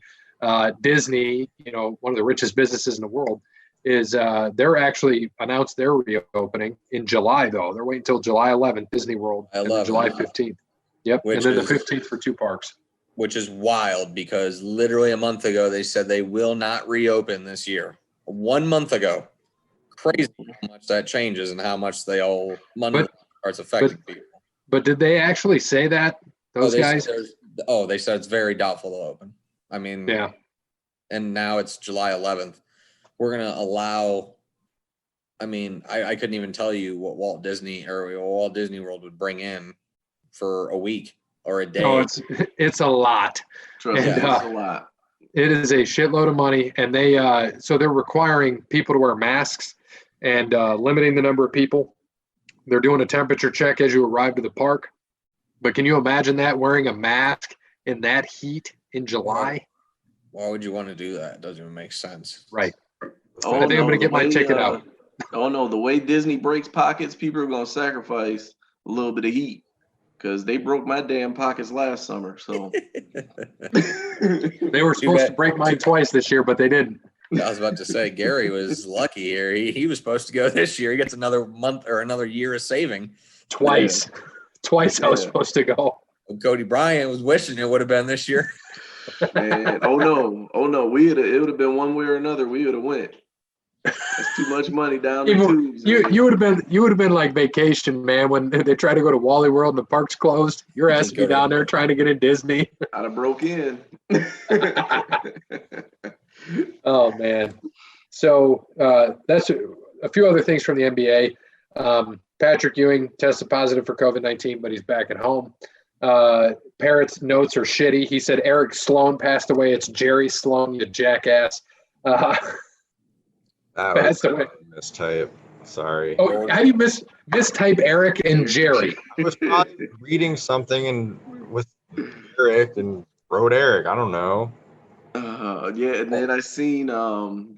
Disney, one of the richest businesses in the world, is they're actually announced their reopening in July, though. They're waiting until July 11th, Disney World, and then July 15th. Yep, and then the 15th for 2 parks. Which is wild because literally a month ago they said they will not reopen this year. 1 month ago. Crazy how much that changes and how much they all money starts affecting people. But did they actually say that, those guys? They said it's very doubtful to open. I mean, yeah. And now it's July 11th. We're going to allow, I couldn't even tell you what Walt Disney World would bring in for a week or a day. No, it's a lot. Trust me, it's a lot. It is a shitload of money. And so they're requiring people to wear masks and limiting the number of people. They're doing a temperature check as you arrive to the park. But can you imagine that, wearing a mask in that heat in July? Why would you want to do that? It doesn't even make sense. Right. I think I'm going to get my ticket out. Oh, no. The way Disney breaks pockets, people are going to sacrifice a little bit of heat because they broke my damn pockets last summer. So they were supposed to break mine twice this year, but they didn't. I was about to say, Gary was lucky here. He was supposed to go this year. He gets another month or another year of saving. Twice. Yeah. Twice I was supposed to go. Cody Bryant was wishing it would have been this year. Man, oh no. It would have been one way or another. We would have went. That's too much money down the tubes. You would have been like vacation, man, when they try to go to Wally World and the park's closed. Your ass would be down there trying to get in Disney. I'd have broke in. Oh man. So that's a few other things from the NBA. Patrick Ewing tested positive for COVID-19, but he's back at home. Parrot's notes are shitty. He said Eric Sloan passed away. It's Jerry Sloan, you jackass. That was a mistype. Sorry. Oh, how do you mistype Eric and Jerry? I was probably reading something and with Eric and wrote Eric. I don't know. Yeah, and then I seen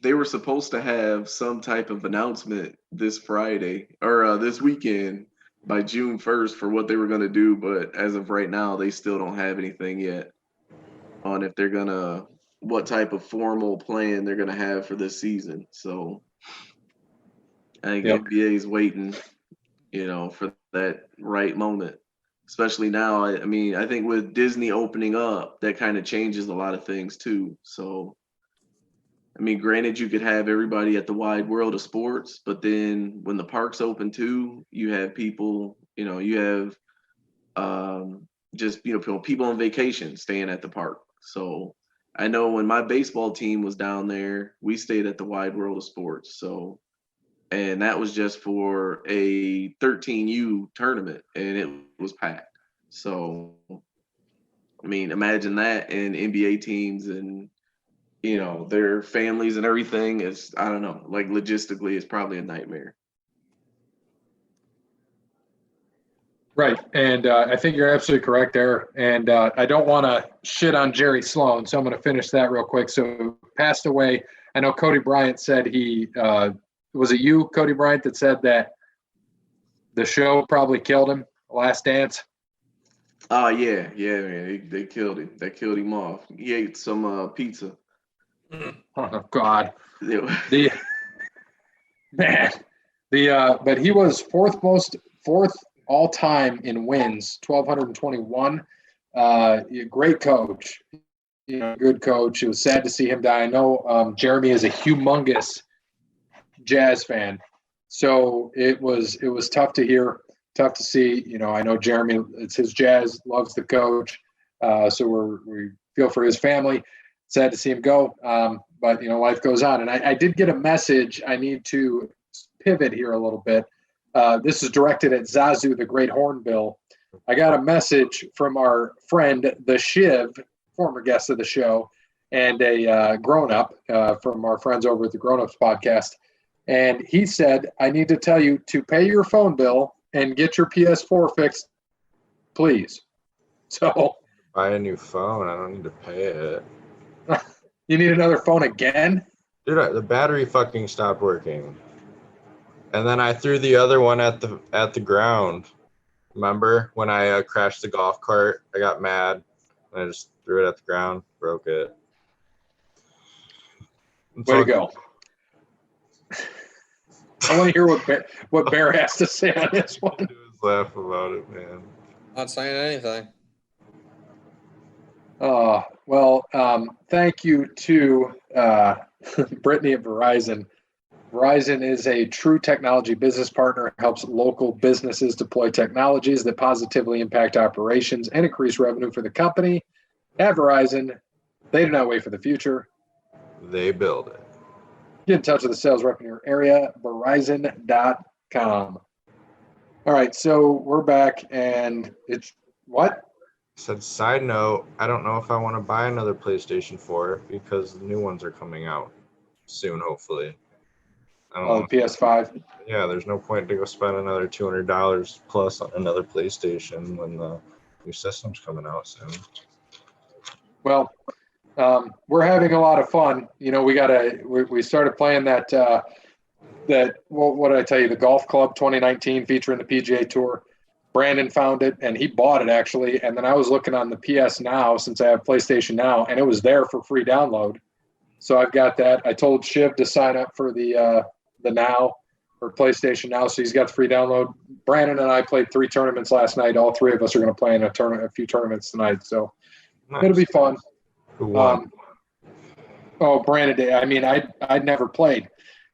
they were supposed to have some type of announcement this Friday or this weekend by June 1st for what they were going to do, but as of right now, they still don't have anything yet on if they're going to, what type of formal plan they're going to have for this season. So I think NBA is waiting, for that right moment, especially now. I think with Disney opening up, that kind of changes a lot of things too. So, granted, you could have everybody at the wide world of sports, but then when the parks open too, you have people, you have people on vacation staying at the park. So I know when my baseball team was down there, we stayed at the wide world of sports. So, and that was just for a 13U tournament, and it was packed. So, imagine that, and NBA teams and, their families and everything is, I don't know, like logistically, it's probably a nightmare. Right. And I think you're absolutely correct there. And I don't want to shit on Jerry Sloan, so I'm going to finish that real quick. So passed away. I know Cody Bryant said was it you, Cody Bryant, that said that the show probably killed him, Last Dance? Oh, yeah, man. They killed him. They killed him off. He ate some pizza. Oh, God. Yeah. Man, But he was fourth all time in wins, 1,221. Great coach, good coach. It was sad to see him die. I know Jeremy is a humongous Jazz fan, so it was tough to hear, tough to see. I know Jeremy, it's his Jazz, loves the coach, so we feel for his family. Sad to see him go, but life goes on. And I did get a message. I need to pivot here a little bit. This is directed at Zazu, the Great Hornbill. I got a message from our friend, the Shiv, former guest of the show, and a grown-up from our friends over at the Grown Ups podcast. And he said, I need to tell you to pay your phone bill and get your PS4 fixed, please. So buy a new phone. I don't need to pay it. You need another phone again? Dude, the battery fucking stopped working. And then I threw the other one at the ground. Remember when I crashed the golf cart? I got mad. And I just threw it at the ground, broke it. Way to go. I want to hear what Bear has to say on this one. Just laugh about it, man. Not saying anything. Thank you to Brittney at Verizon. Verizon is a true technology business partner, helps local businesses deploy technologies that positively impact operations and increase revenue for the company. At Verizon, they do not wait for the future. They build it. Get in touch with the sales rep in your area, Verizon.com. All right, so we're back, and it's what? Said side note, I don't know if I want to buy another PlayStation 4 because the new ones are coming out soon, hopefully. I don't know. The PS5. Yeah, there's no point to go spend another $200 plus on another PlayStation when the new system's coming out soon. Well, we're having a lot of fun. We started playing that what did I tell you? The Golf Club 2019 featuring the PGA Tour. Brandon found it, and he bought it, actually. And then I was looking on the PS Now, since I have PlayStation Now, and it was there for free download. So I've got that. I told Shiv to sign up for the Now, or PlayStation Now, so he's got the free download. Brandon and I played 3 tournaments last night. All 3 of us are going to play in a few tournaments tonight, so nice. It'll be fun. Who won? Brandon did. I mean, I'd never played.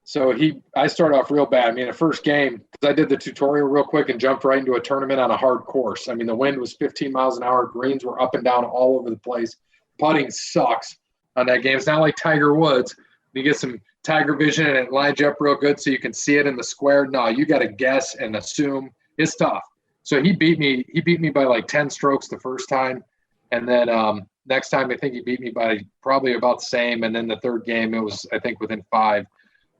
So I started off real bad. I mean, the first game, because I did the tutorial real quick and jumped right into a tournament on a hard course. I mean, the wind was 15 miles an hour. Greens were up and down all over the place. Putting sucks on that game. It's not like Tiger Woods. You get some Tiger vision and it lines you up real good so you can see it in the square. No, you got to guess and assume. It's tough. So he beat me by like 10 strokes the first time. And then next time I think he beat me by probably about the same. And then the third game, it was, I think, within 5.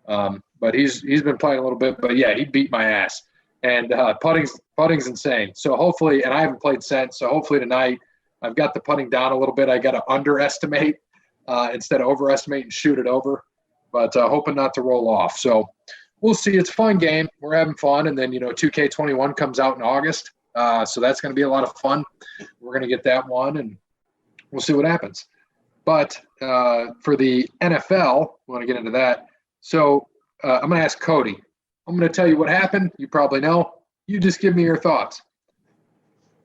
But he's been playing a little bit, but yeah, he beat my ass. And putting's insane. So hopefully, and I haven't played since, so hopefully tonight I've got the putting down a little bit. I got to underestimate instead of overestimate and shoot it over, but hoping not to roll off. So we'll see. It's a fun game. We're having fun. And then, 2K21 comes out in August. So that's going to be a lot of fun. We're going to get that one, and we'll see what happens. But for the NFL, we want to get into that. So I'm going to ask Cody. I'm going to tell you what happened. You probably know. You just give me your thoughts.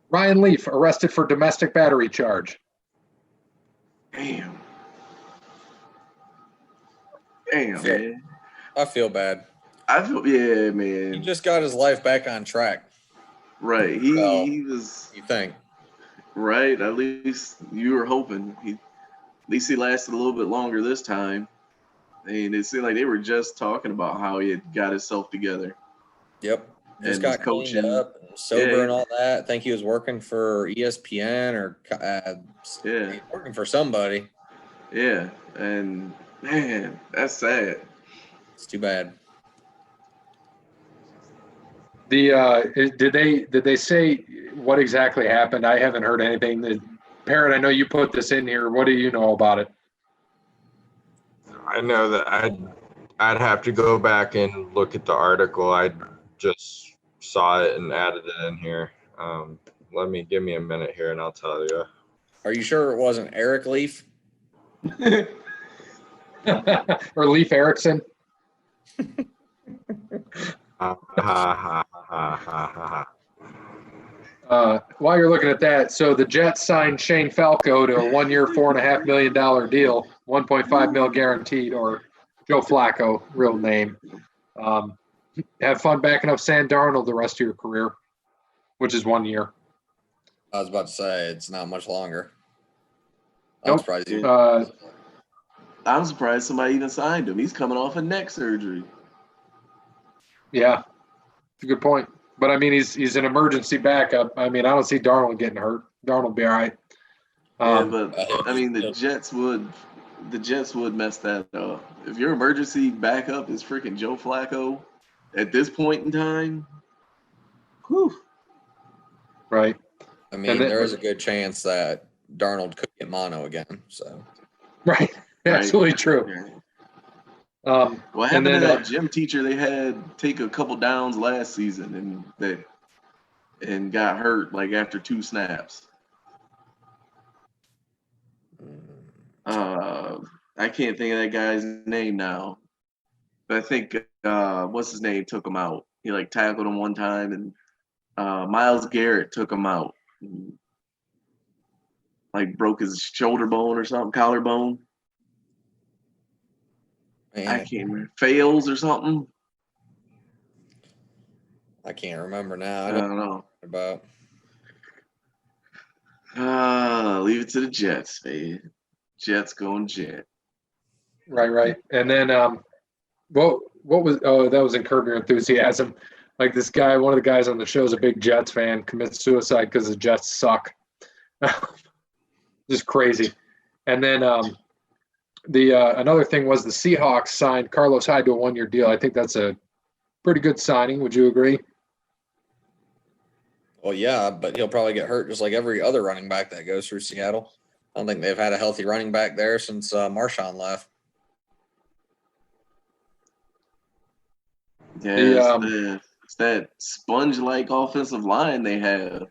Ryan Leaf arrested for domestic battery charge. Damn, man. I feel bad. Yeah, man. He just got his life back on track. Right. He was. You think? Right. At least you were hoping. At least he lasted a little bit longer this time. And it seemed like they were just talking about how he had got himself together. Yep. Just And got coaching. cleaned up and sober and all that. I think he was working for ESPN or working for somebody. Yeah. And man, that's sad. It's too bad. Did they say what exactly happened? I haven't heard anything. Parrot, I know you put this in here. What do you know about it? I know that I'd have to go back and look at the article. I just saw it and added it in here. Give me a minute here and I'll tell you. Are you sure it wasn't Eric Leaf? Or Leif Erikson? Ha, ha, ha, ha, ha, ha. While you're looking at that, so the Jets signed Shane Falco to a 1 year, $4.5 million deal, 1.5 mil guaranteed, or Joe Flacco, real name. Have fun backing up Sam Darnold the rest of your career, which is 1 year. I was about to say it's not much longer. Nope. I'm surprised somebody even signed him. He's coming off of neck surgery. Yeah, it's a good point. But I mean, he's an emergency backup. I mean, I don't see Darnold getting hurt. Darnold will be all right. But I mean, the Jets would mess that up. If your emergency backup is freaking Joe Flacco at this point in time, whew. Right. I mean, there is a good chance that Darnold could get mono again. So. Right. Absolutely true. What happened to that gym teacher they had take a couple downs last season and got hurt like after 2 snaps? I can't think of that guy's name now. But I think what's his name took him out. He like tackled him one time, and Myles Garrett took him out. Like broke his shoulder bone or something, collarbone. Man. I can't remember. Fails or something. I can't remember now. I don't know. About. Leave it to the Jets, man. Jets going Jet. Right. And then what was that was in Curb Your Enthusiasm. Like this guy, one of the guys on the show is a big Jets fan, commits suicide because the Jets suck. Just crazy. And then another thing was the Seahawks signed Carlos Hyde to a 1 year deal. I think that's a pretty good signing. Would you agree? Well, yeah, but he'll probably get hurt just like every other running back that goes through Seattle. I don't think they've had a healthy running back there since Marshawn left. Yeah, it's that sponge-like offensive line they have.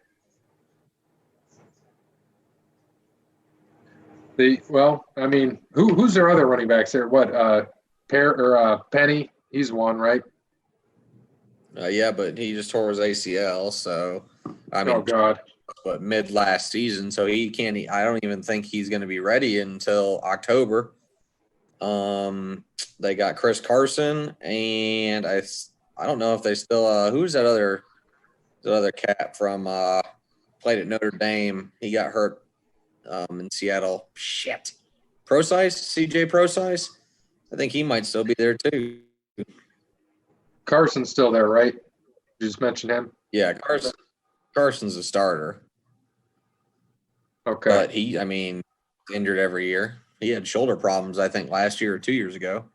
I mean, who's their other running backs there? What, Penny? He's one, right? Yeah, but he just tore his ACL, so I mean, oh God, but mid last season, so he can't. I don't even think he's going to be ready until October. They got Chris Carson, and I don't know if they still. Who's that other cat from played at Notre Dame? He got hurt in Seattle. Shit, CJ Procise. I think he might still be there too. Carson's still there, right? You just mentioned him. Yeah, Carson's a starter. Okay. But injured every year. He had shoulder problems, I think, last year or 2 years ago.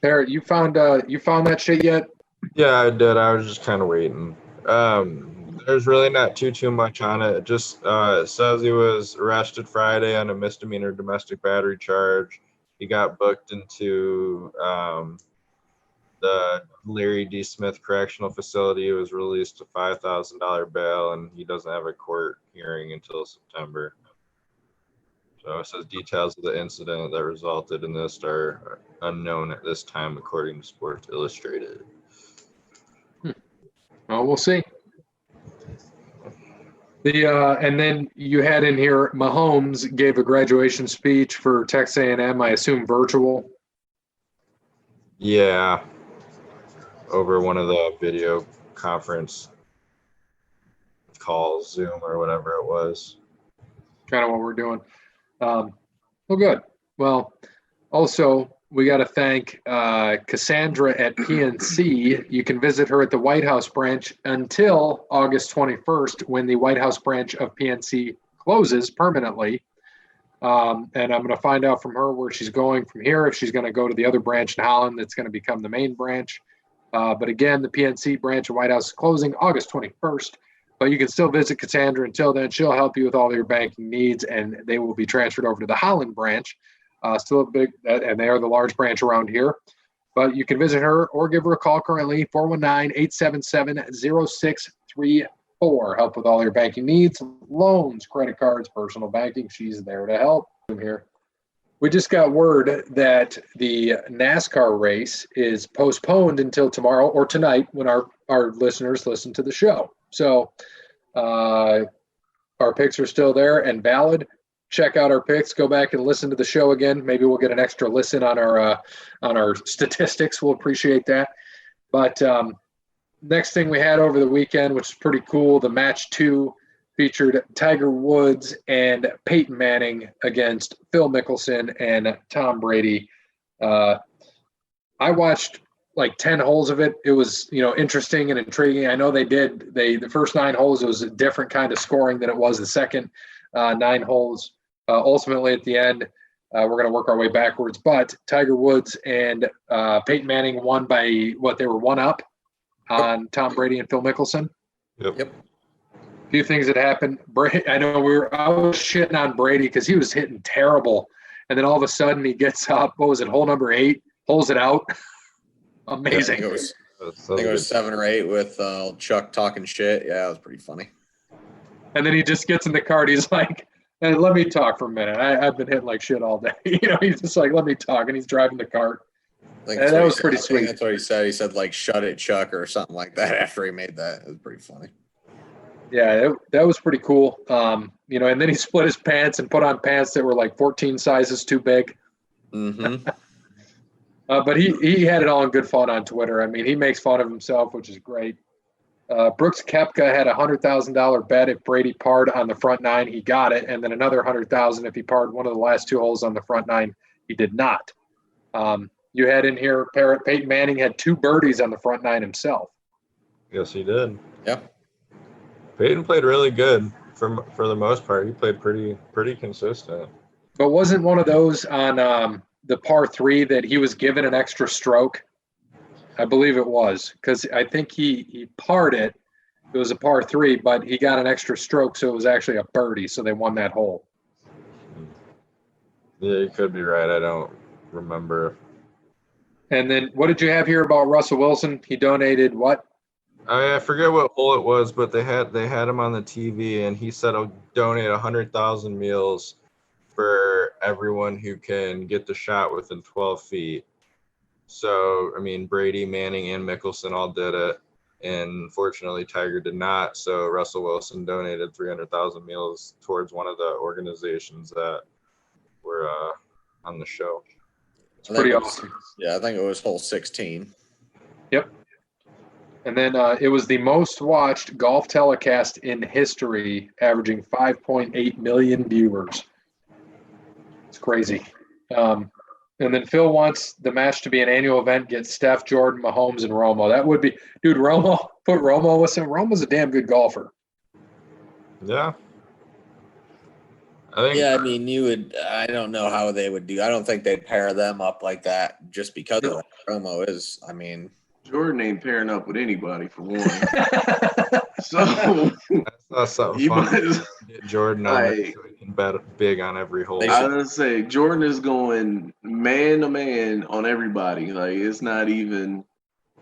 Parrot, you found that shit yet? Yeah, I did. I was just kind of waiting. There's really not too much on it. It just it says he was arrested Friday on a misdemeanor domestic battery charge. He got booked into the Larry D. Smith Correctional Facility. He was released a $5,000 bail, and he doesn't have a court hearing until September. So it says details of the incident that resulted in this are unknown at this time, according to Sports Illustrated. Well, we'll see. And then you had in here Mahomes gave a graduation speech for Texas A&M, I assume virtual. Yeah, over one of the video conference calls, Zoom or whatever it was. Kind of what we're doing. Well, good. Well, also, we got to thank Cassandra at PNC. You can visit her at the White House branch until August 21st when the White House branch of PNC closes permanently. And I'm going to find out from her where she's going from here, if she's going to go to the other branch in Holland that's going to become the main branch. But again, the PNC branch of White House is closing August 21st. But you can still visit Cassandra until then. She'll help you with all your banking needs, and they will be transferred over to the Holland branch. Still a big, and they are the large branch around here. But you can visit her or give her a call currently, 419-877-0634. Help with all your banking needs, loans, credit cards, personal banking. She's there to help. Here. We just got word that the NASCAR race is postponed until tomorrow or tonight when our listeners listen to the show. So our picks are still there and valid. Check out our picks. Go back and listen to the show again. Maybe we'll get an extra listen on our statistics. We'll appreciate that. But next thing we had over the weekend, which is pretty cool, the match 2 featured Tiger Woods and Peyton Manning against Phil Mickelson and Tom Brady. I watched like 10 holes of it. It was, interesting and intriguing. I know the first 9 holes, it was a different kind of scoring than it was the second 9 holes. Ultimately, at the end, we're going to work our way backwards. But Tiger Woods and Peyton Manning won by they were 1 up on Tom Brady and Phil Mickelson. Yep. A few things that happened. I was shitting on Brady because he was hitting terrible. And then all of a sudden he gets up, hole number 8, holes it out. Amazing. Yeah, I think it was 7 or 8 with Chuck talking shit. Yeah, it was pretty funny. And then he just gets in the car and he's like, hey, let me talk for a minute. I've been hitting like shit all day. He's just like, let me talk. And he's driving the cart. And that was pretty sweet. That's what he said. He said, like, shut it, Chuck, or something like that after he made that. It was pretty funny. Yeah, that was pretty cool. And then he split his pants and put on pants that were like 14 sizes too big. Mm-hmm. But he had it all in good fun on Twitter. I mean, he makes fun of himself, which is great. Brooks Koepka had a $100,000 bet if Brady parred on the front 9, he got it, and then another $100,000 if he parred one of the last 2 holes on the front 9, he did not. You had in here Peyton Manning had 2 birdies on the front 9 himself. Yes, he did. Yep. Peyton played really good for the most part. He played pretty consistent. But wasn't one of those on the par 3 that he was given an extra stroke? I believe it was, because I think he parred it. It was a par 3, but he got an extra stroke, so it was actually a birdie, so they won that hole. Yeah, you could be right. I don't remember. And then what did you have here about Russell Wilson? He donated what? I forget what hole it was, but they had him on the TV, and he said I'll donate 100,000 meals for everyone who can get the shot within 12 feet. So, I mean, Brady, Manning, and Mickelson all did it. And unfortunately, Tiger did not. So Russell Wilson donated 300,000 meals towards one of the organizations that were on the show. It's pretty awesome. Yeah, I think it was hole 16. Yep. And then it was the most watched golf telecast in history, averaging 5.8 million viewers. It's crazy. And then Phil wants the match to be an annual event, get Steph, Jordan, Mahomes, and Romo. That would be – dude, Romo – put Romo with him. Romo's a damn good golfer. Yeah. I mean, I don't know how they would do. I don't think they'd pair them up like that just because of what Romo is. I mean – Jordan ain't pairing up with anybody for one. So I saw something fun. Get Jordan on there so he can bet big on every hole. I was gonna say Jordan is going man to man on everybody. Like it's not even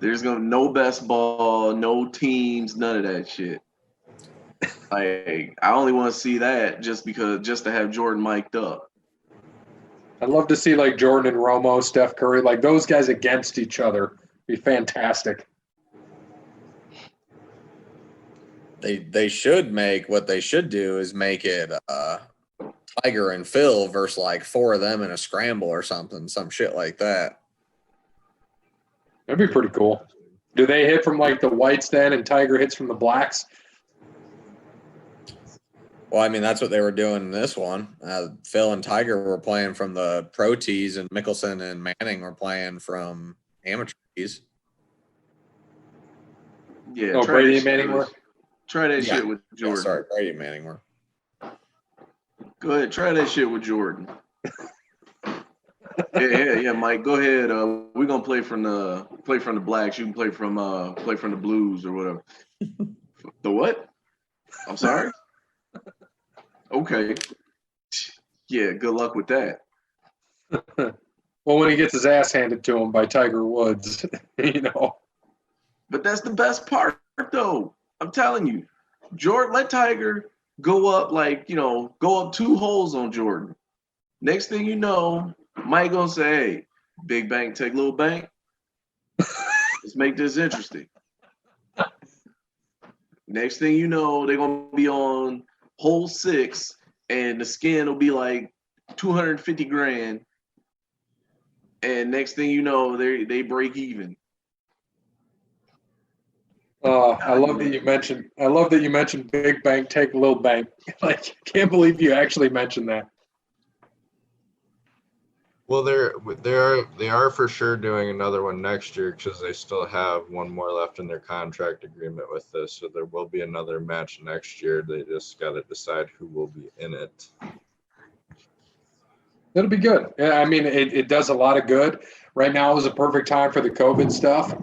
there's no best ball, no teams, none of that shit. Like I only want to see that just to have Jordan mic'd up. I'd love to see like Jordan and Romo, Steph Curry, like those guys against each other. Be fantastic. They should make what they should do is make it Tiger and Phil versus like 4 of them in a scramble or something, some shit like that. That'd be pretty cool. Do they hit from like the whites then, and Tiger hits from the blacks? Well, I mean that's what they were doing in this one. Phil and Tiger were playing from the pro tees, and Mickelson and Manning were playing from amateur tees. Yeah, Brady and Manning were. Try that shit with Jordan. Yeah, sorry, Brady and Manning were. Go ahead, try that shit with Jordan. yeah, Mike. Go ahead. We're gonna play from the blacks. You can play from the blues or whatever. The what? I'm sorry. Okay. Yeah. Good luck with that. Well, when he gets his ass handed to him by Tiger Woods, But that's the best part, though. I'm telling you, Jordan, let Tiger go up go up 2 holes on Jordan. Next thing you know, Mike gonna say, "Hey, big bank take little bank. Let's make this interesting." Next thing you know, they're gonna be on hole 6, and the skin will be like 250 grand. And next thing you know, they break even. I love that you mentioned. I love that you mentioned big bank take little bank. Like, can't believe you actually mentioned that. Well, they are for sure doing another one next year because they still have one more left in their contract agreement with this. So there will be another match next year. They just got to decide who will be in it. It'll be good. Yeah, I mean, it does a lot of good. Right now is a perfect time for the COVID stuff.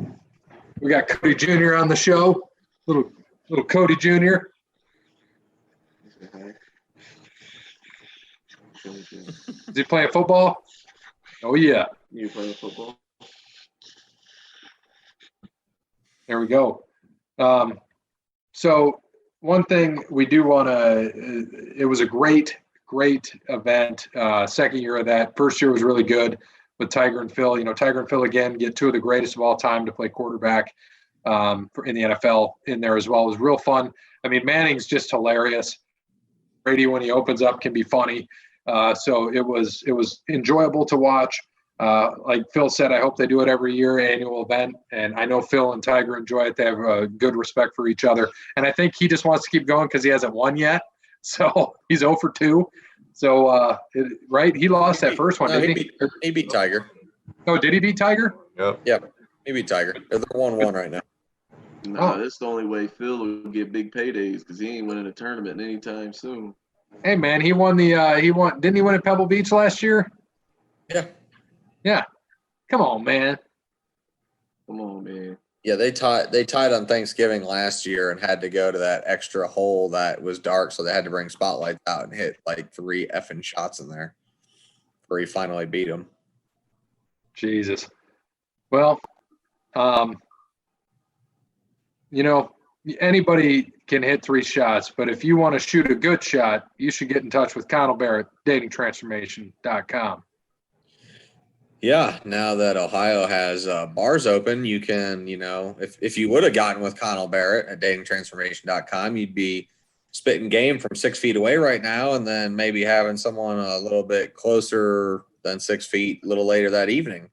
We got Cody Jr. on the show. Little Cody Jr. Is he playing football? Oh, yeah. You playing football? There we go. So one thing we do want to it was a great event. Second year of that. First year was really good with Tiger and Phil. You know, Tiger and Phil, again, get two of the greatest of all time to play quarterback in the NFL in there as well. It was real fun. I mean, Manning's just hilarious. Brady, when he opens up, can be funny. So it was enjoyable to watch. Like Phil said, I hope they do it every year, annual event. And I know Phil and Tiger enjoy it. They have a good respect for each other. And I think he just wants to keep going because he hasn't won yet. So he's 0 for 2. So, right? He lost that first one, didn't he? He beat Tiger. Oh, did he beat Tiger? Yep. He beat Tiger. They're 1-1 right now. Nah, that's the only way Phil will get big paydays because he ain't winning a tournament anytime soon. Hey, man, he won didn't he win at Pebble Beach last year? Yeah. Yeah. Come on, man. Yeah, they tied on Thanksgiving last year and had to go to that extra hole that was dark, so they had to bring spotlights out and hit like 3 effing shots in there where he finally beat him. Jesus. Well, you know, anybody can hit 3 shots, but if you want to shoot a good shot, you should get in touch with Crandall Barrett, datingtransformation.com. Yeah, now that Ohio has bars open, you can, you know, if you would have gotten with Connell Barrett at datingtransformation.com, you'd be spitting game from 6 feet away right now and then maybe having someone a little bit closer than 6 feet a little later that evening,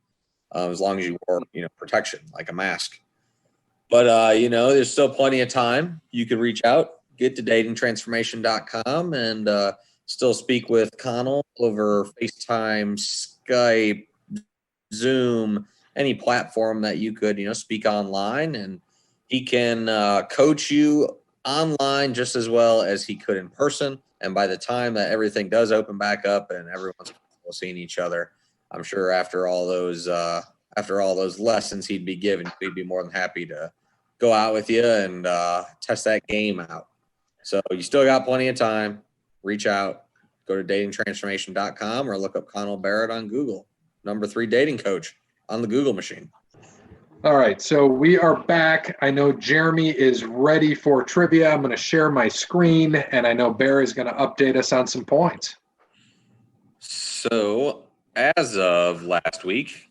as long as you wore, you know, protection like a mask. But, you know, there's still plenty of time. You can reach out, get to datingtransformation.com and still speak with Connell over FaceTime, Skype, Zoom, any platform that you could, you know, speak online, and he can coach you online just as well as he could in person. And by the time that everything does open back up and everyone's seeing each other, I'm sure after all those lessons he'd be given, he'd be more than happy to go out with you and test that game out. So you still got plenty of time. Reach out, go to datingtransformation.com or look up Connell Barrett on Google. Number 3 dating coach on the Google machine. All right, so we are back. I know Jeremy is ready for trivia. I'm going to share my screen, and I know Barry's going to update us on some points. So as of last week,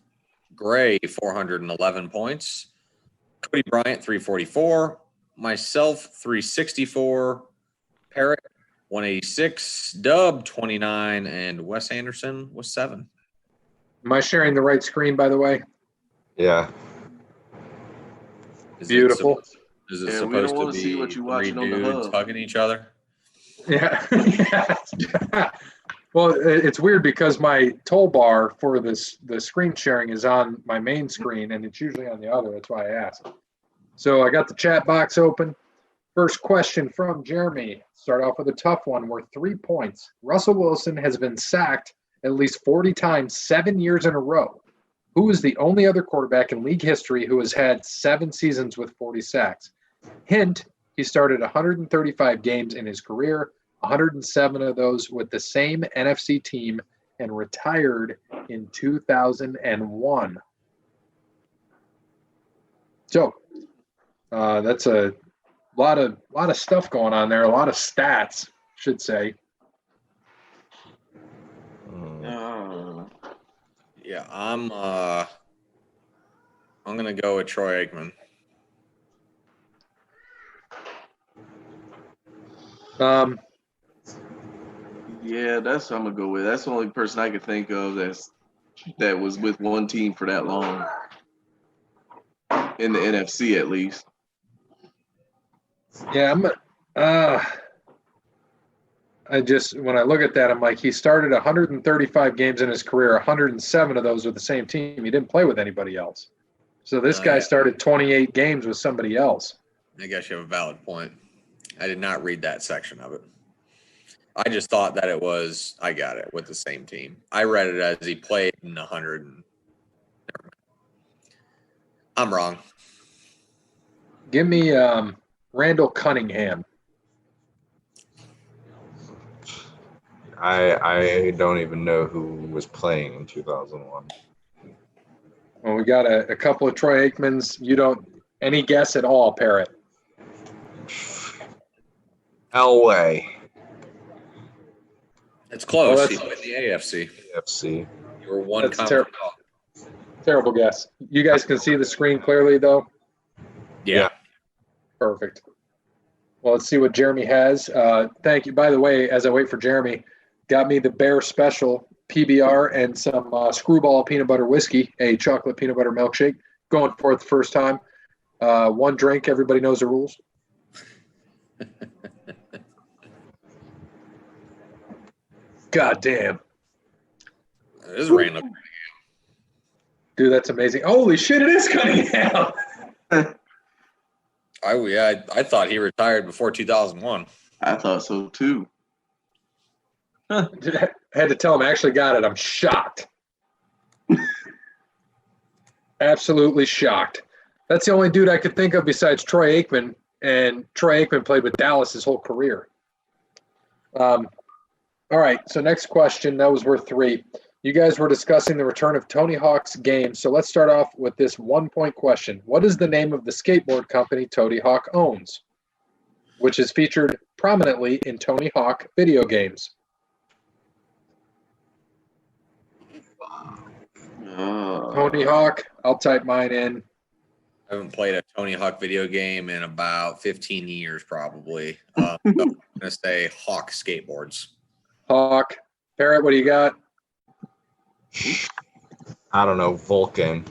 Gray 411 points, Cody Bryant 344, myself 364, Parrott 186, Dub 29, and Wes Anderson was 7. Am I sharing the right screen, by the way? Yeah. Beautiful. Is it supposed to be what you 3 dudes hugging each other? Yeah. Yeah. Well, it's weird because my toolbar for the screen sharing is on my main screen, and it's usually on the other. That's why I asked. So I got the chat box open. First question from Jeremy. Start off with a tough one. Worth 3 points. Russell Wilson has been sacked at least 40 times, 7 years in a row. Who is the only other quarterback in league history who has had 7 seasons with 40 sacks? Hint, he started 135 games in his career, 107 of those with the same NFC team, and retired in 2001. So that's a lot of stuff going on there, a lot of stats, should say. Yeah, I'm gonna go with Troy Aikman. Yeah, that's what I'm gonna go with. That's the only person I could think of that was with one team for that long in the NFC at least. Yeah, when I look at that, I'm like, he started 135 games in his career. 107 of those with the same team. He didn't play with anybody else. So this guy started 28 games with somebody else. I guess you have a valid point. I did not read that section of it. I just thought that it was, I got it, with the same team. I read it as he played in 100. I'm wrong. Give me Randall Cunningham. I don't even know who was playing in 2001. Well, we got a couple of Troy Aikmans. You don't – any guess at all, Parrott? Elway. It's close. Well, He played in the AFC. AFC. You were one That's comment off. Terrible guess. You guys can see the screen clearly, though? Yeah. Perfect. Well, let's see what Jeremy has. Thank you. By the way, as I wait for Jeremy, got me the Bear Special PBR and some Screwball peanut butter whiskey, a chocolate peanut butter milkshake. Going for it the first time. One drink. Everybody knows the rules. God damn. It is random. Dude, that's amazing. Holy shit, it is Cunningham. I thought he retired before 2001. I thought so too. I had to tell him I actually got it. I'm shocked. Absolutely shocked. That's the only dude I could think of besides Troy Aikman, and Troy Aikman played with Dallas his whole career. All right, so next question. That was worth 3. You guys were discussing the return of Tony Hawk's game, so let's start off with this 1-point question. What is the name of the skateboard company Tony Hawk owns, which is featured prominently in Tony Hawk video games? Tony Hawk, I'll type mine in. I haven't played a Tony Hawk video game in about 15 years, probably. So I'm going to say Hawk Skateboards. Hawk. Parrott, what do you got? I don't know. Vulcan.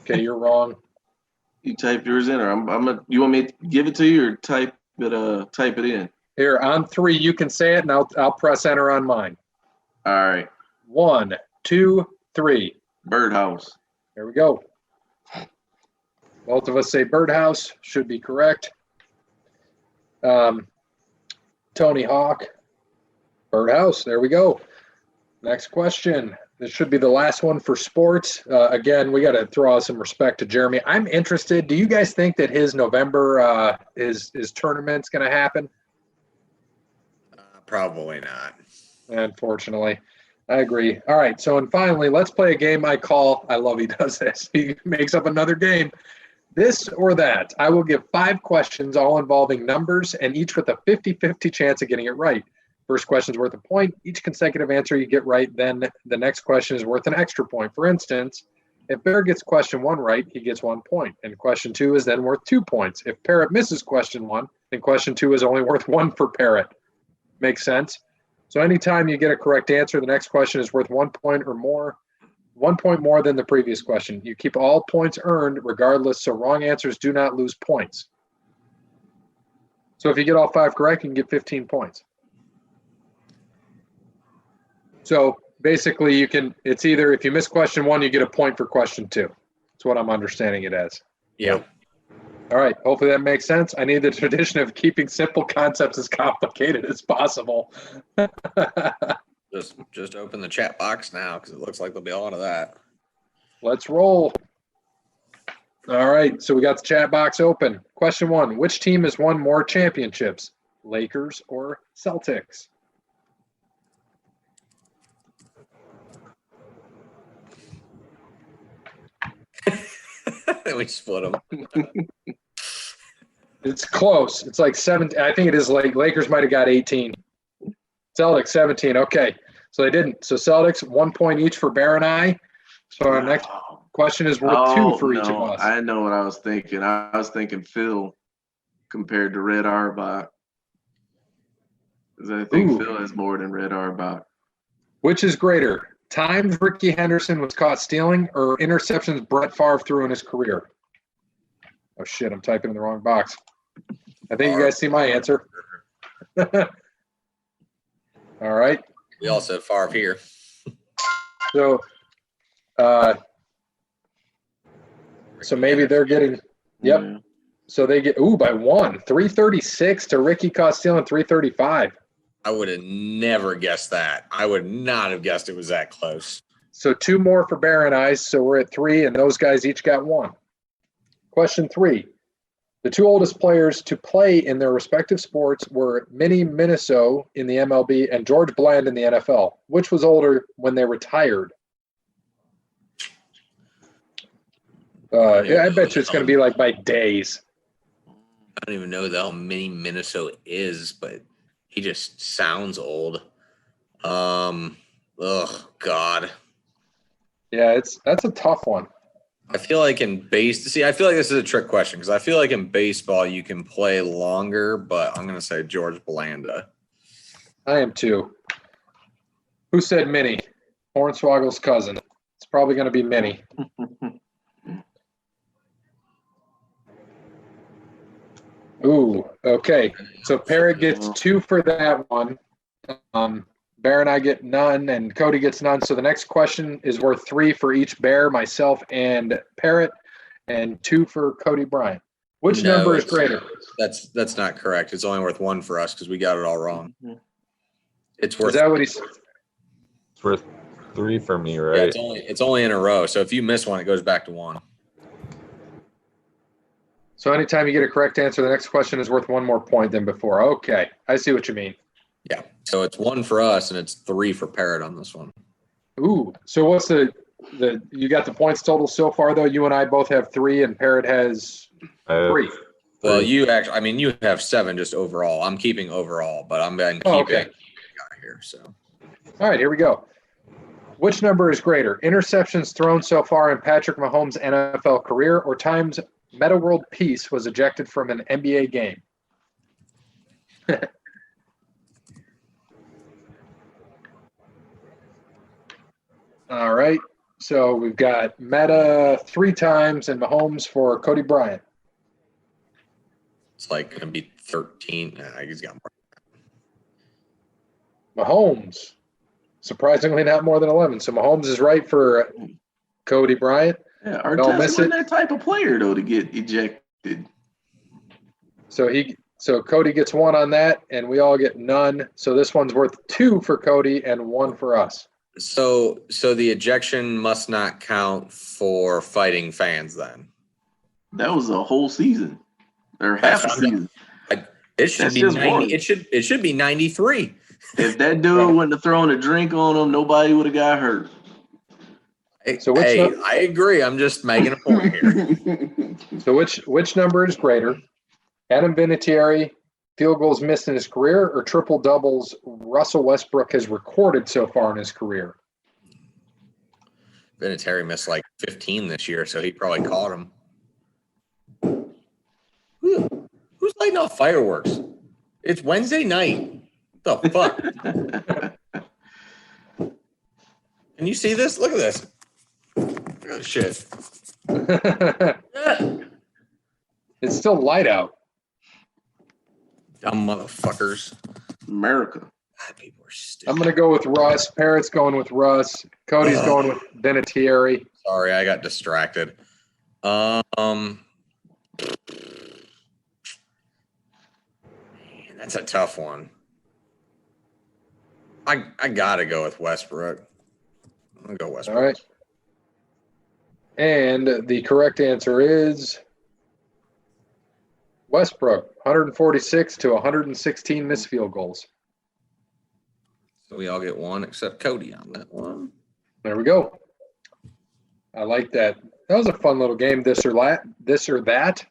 Okay, you're wrong. You type yours in, or you want me to give it to you, or type it in? Here, on 3, you can say it, and I'll press enter on mine. All right. 1, 2, 3. Birdhouse. There we go. Both of us say Birdhouse. Should be correct. Tony Hawk. Birdhouse. There we go. Next question. This should be the last one for sports. Again, we got to throw out some respect to Jeremy. I'm interested. Do you guys think that his November his tournament's going to happen? Probably not. Unfortunately. I agree. All right. So, and finally, let's play a game I love he does this. He makes up another game. This or that. I will give 5 questions, all involving numbers, and each with a 50-50 chance of getting it right. First question is worth a point. Each consecutive answer you get right, then the next question is worth an extra point. For instance, if Bear gets question 1 right, he gets 1 point. And question 2 is then worth 2 points. If Parrott misses question 1, then question 2 is only worth 1 for Parrott. Makes sense? So anytime you get a correct answer, the next question is worth 1 point or more. 1 point more than the previous question. You keep all points earned regardless, so wrong answers do not lose points. So if you get all 5 correct, you can get 15 points. So basically it's either if you miss question 1, you get a point for question 2. That's what I'm understanding it as. Yeah. All right. Hopefully that makes sense. I need the tradition of keeping simple concepts as complicated as possible. Just open the chat box now because it looks like there'll be a lot of that. Let's roll. All right. So we got the chat box open. Question 1. Which team has won more championships, Lakers or Celtics? We split them. It's close. It's like 7. I think it is like Lakers might have got 18. Celtics 17. Okay. So they didn't. So Celtics 1 point each for Bear and I. So our next question is worth 2 for each of us. I know what I was thinking. I was thinking Phil compared to Red Auerbach. Because I think Phil has more than Red Auerbach. Which is greater, times Ricky Henderson was caught stealing or interceptions Brett Favre threw in his career? Oh, shit, I'm typing in the wrong box. I think you guys see my answer. All right. We all said Favre here. So, so maybe they're getting, yep. Yeah. So they get, by 1, 336 to Ricky caught stealing 335. I would have never guessed that. I would not have guessed it was that close. So 2 more for Bear and I. So we're at 3, and those guys each got 1. Question 3. The 2 oldest players to play in their respective sports were Minnie Minoso in the MLB and George Bland in the NFL. Which was older when they retired? I bet you it's going to be like by days. I don't even know who the hell Minnie Minoso is, but he just sounds old. Oh, God. Yeah, that's a tough one. I feel like I feel like this is a trick question because I feel like in baseball you can play longer, but I'm going to say George Blanda. I am too. Who said Minnie? Hornswoggle's cousin. It's probably going to be Minnie. Ooh, okay. So Parrot gets 2 for that one. Bear and I get none, and Cody gets none. So the next question is worth 3 for each Bear, myself, and Parrot, and 2 for Cody Bryant. Which number is greater? That's not correct. It's only worth 1 for us because we got it all wrong. It's worth. Is that what he said? It's worth 3 for me, right? Yeah, it's only in a row. So if you miss one, it goes back to 1. So anytime you get a correct answer, the next question is worth 1 more point than before. Okay, I see what you mean. Yeah. So it's 1 for us, and it's 3 for Parrot on this one. Ooh. So what's the you got the points total so far though? You and I both have 3, and Parrot has 3. Well, you have 7 just overall. I'm keeping overall, but I'm going to keep it here. So. All right, here we go. Which number is greater, interceptions thrown so far in Patrick Mahomes' NFL career, or times Meta World Peace was ejected from an NBA game? All right. So we've got Meta 3 times and Mahomes for Cody Bryant. It's like going to be 13. Nah, he's got more. Mahomes, surprisingly not more than 11. So Mahomes is right for Cody Bryant. Yeah, Arteta wasn't that type of player though to get ejected. So Cody gets 1 on that, and we all get none. So this one's worth 2 for Cody and 1 for us. So the ejection must not count for fighting fans then. That was a whole season or half a season. It should be 90. It should be 93. If that dude wouldn't have thrown a drink on him, nobody would have got hurt. I agree. I'm just making a point here. So which number is greater? Adam Vinatieri, field goals missed in his career, or triple doubles Russell Westbrook has recorded so far in his career? Vinatieri missed like 15 this year, so he probably caught him. Who's lighting off fireworks? It's Wednesday night. What the fuck? Can you see this? Look at this. Oh, shit. It's still light out. Dumb motherfuckers. America. God, people are stupid. I'm going to go with Russ. Parrot's going with Russ. Cody's going with Vinatieri. Sorry, I got distracted. Man, that's a tough one. I got to go with Westbrook. I'm going to go Westbrook. All right. And the correct answer is Westbrook, 146 to 116 missed field goals. So we all get 1 except Cody on that one. There we go. I like that. That was a fun little game, this or that.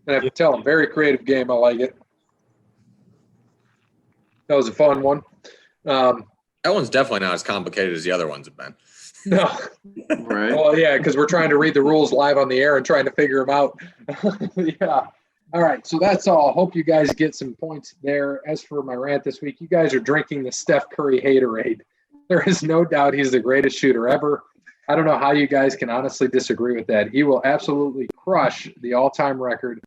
And I have to tell them, very creative game. I like it. That was a fun one. I That one's definitely not as complicated as the other ones have been. No. Right. Well, yeah, because we're trying to read the rules live on the air and trying to figure them out. Yeah. All right, so that's all. Hope you guys get some points there. As for my rant this week, you guys are drinking the Steph Curry haterade. There is no doubt he's the greatest shooter ever. I don't know how you guys can honestly disagree with that. He will absolutely crush the all-time record,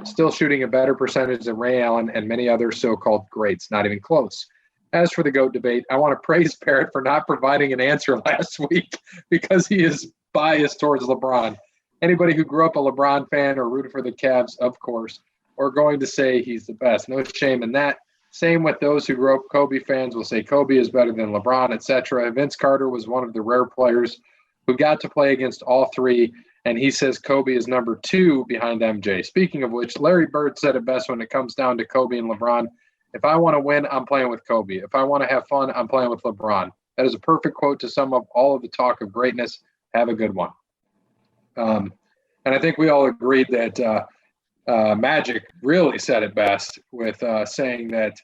still shooting a better percentage than Ray Allen and many other so-called greats, not even close. As for the GOAT debate, I want to praise Parrott for not providing an answer last week because he is biased towards LeBron. Anybody who grew up a LeBron fan or rooted for the Cavs, of course, are going to say he's the best. No shame in that. Same with those who grew up Kobe fans will say Kobe is better than LeBron, etc. Vince Carter was one of the rare players who got to play against all three, and he says Kobe is number 2 behind MJ. Speaking of which, Larry Bird said it best when it comes down to Kobe and LeBron. If I want to win, I'm playing with Kobe. If I want to have fun, I'm playing with LeBron. That is a perfect quote to sum up all of the talk of greatness. Have a good one. And I think we all agreed that Magic really said it best with saying that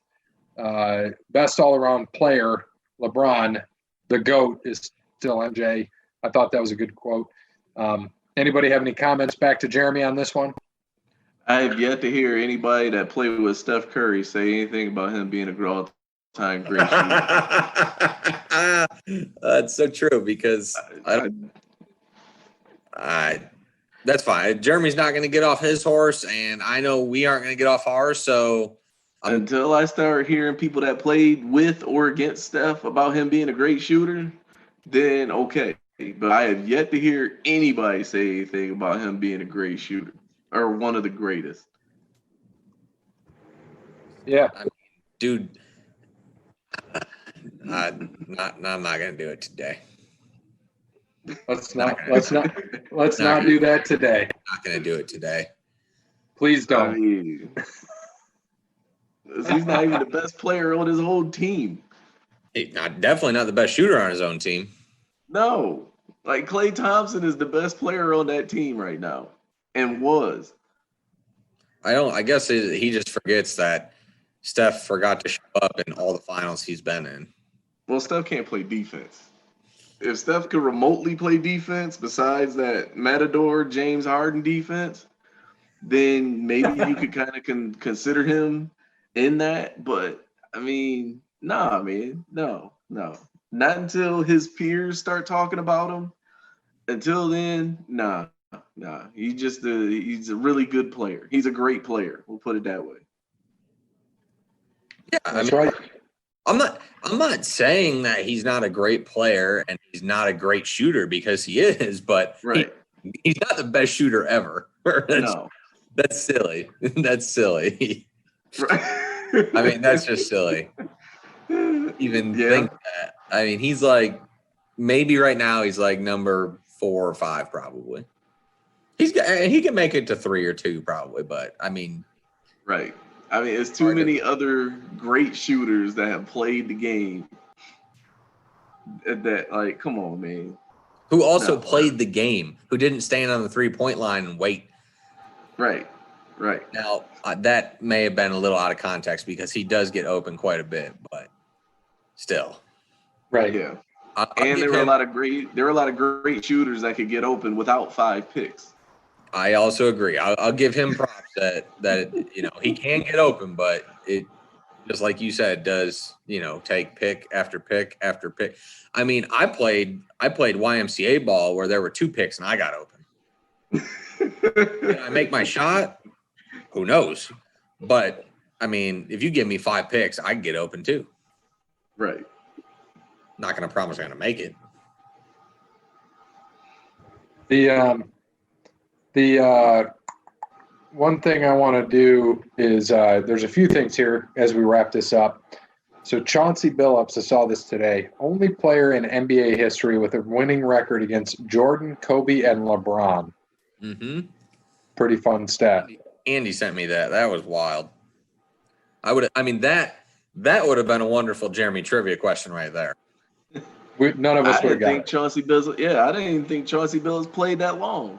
best all-around player, LeBron, the GOAT, is still MJ. I thought that was a good quote. Anybody have any comments back to Jeremy on this one? I have yet to hear anybody that played with Steph Curry say anything about him being a all-time great shooter. That's so true because that's fine. Jeremy's not going to get off his horse, and I know we aren't going to get off ours. So until I start hearing people that played with or against Steph about him being a great shooter, then okay. But I have yet to hear anybody say anything about him being a great shooter or one of the greatest. Yeah, I mean, dude, I'm not going to do it today. Let's not do that today. Not going to do it today. Please don't. I mean, he's not even the best player on his whole team. Definitely not the best shooter on his own team. No, like Klay Thompson is the best player on that team right now, and was. I guess he just forgets that Steph forgot to show up in all the finals he's been in. Well, Steph can't play defense. If Steph could remotely play defense besides that Matador James Harden defense, then maybe you could kind of consider him in that. But I mean, nah, man, no. Not until his peers start talking about him. Until then, nah. He's a really good player. He's a great player. We'll put it that way. Yeah, that's right. I'm not saying that he's not a great player and he's not a great shooter because he is, but right. He's not the best shooter ever. That's silly. That's silly. Right. I mean, that's just silly. Even think that. I mean, he's like maybe right now he's like number 4 or 5 probably. He can make it to 3 or 2 probably, but I mean, right. I mean, it's too many other great shooters that have played the game. That like, come on, man. Who also played the game? Who didn't stand on the 3-point line and wait? Right. Now that may have been a little out of context because he does get open quite a bit, but still. Right. Yeah. And there were a lot of great shooters that could get open without 5 picks. I also agree. I'll give him props that he can get open, but it just like you said does take pick after pick after pick. I mean, I played YMCA ball where there were 2 picks and I got open. Did I make my shot? Who knows? But I mean, if you give me 5 picks, I can get open too. Right. Not going to promise I'm going to make it. The one thing I want to do is there's a few things here as we wrap this up. So Chauncey Billups, I saw this today, only player in NBA history with a winning record against Jordan, Kobe, and LeBron. Mm-hmm. Pretty fun stat. Andy sent me that. That was wild. That would have been a wonderful Jeremy trivia question right there. None of us would have got it. Chauncey Billups. Yeah, I didn't even think Chauncey Billups played that long.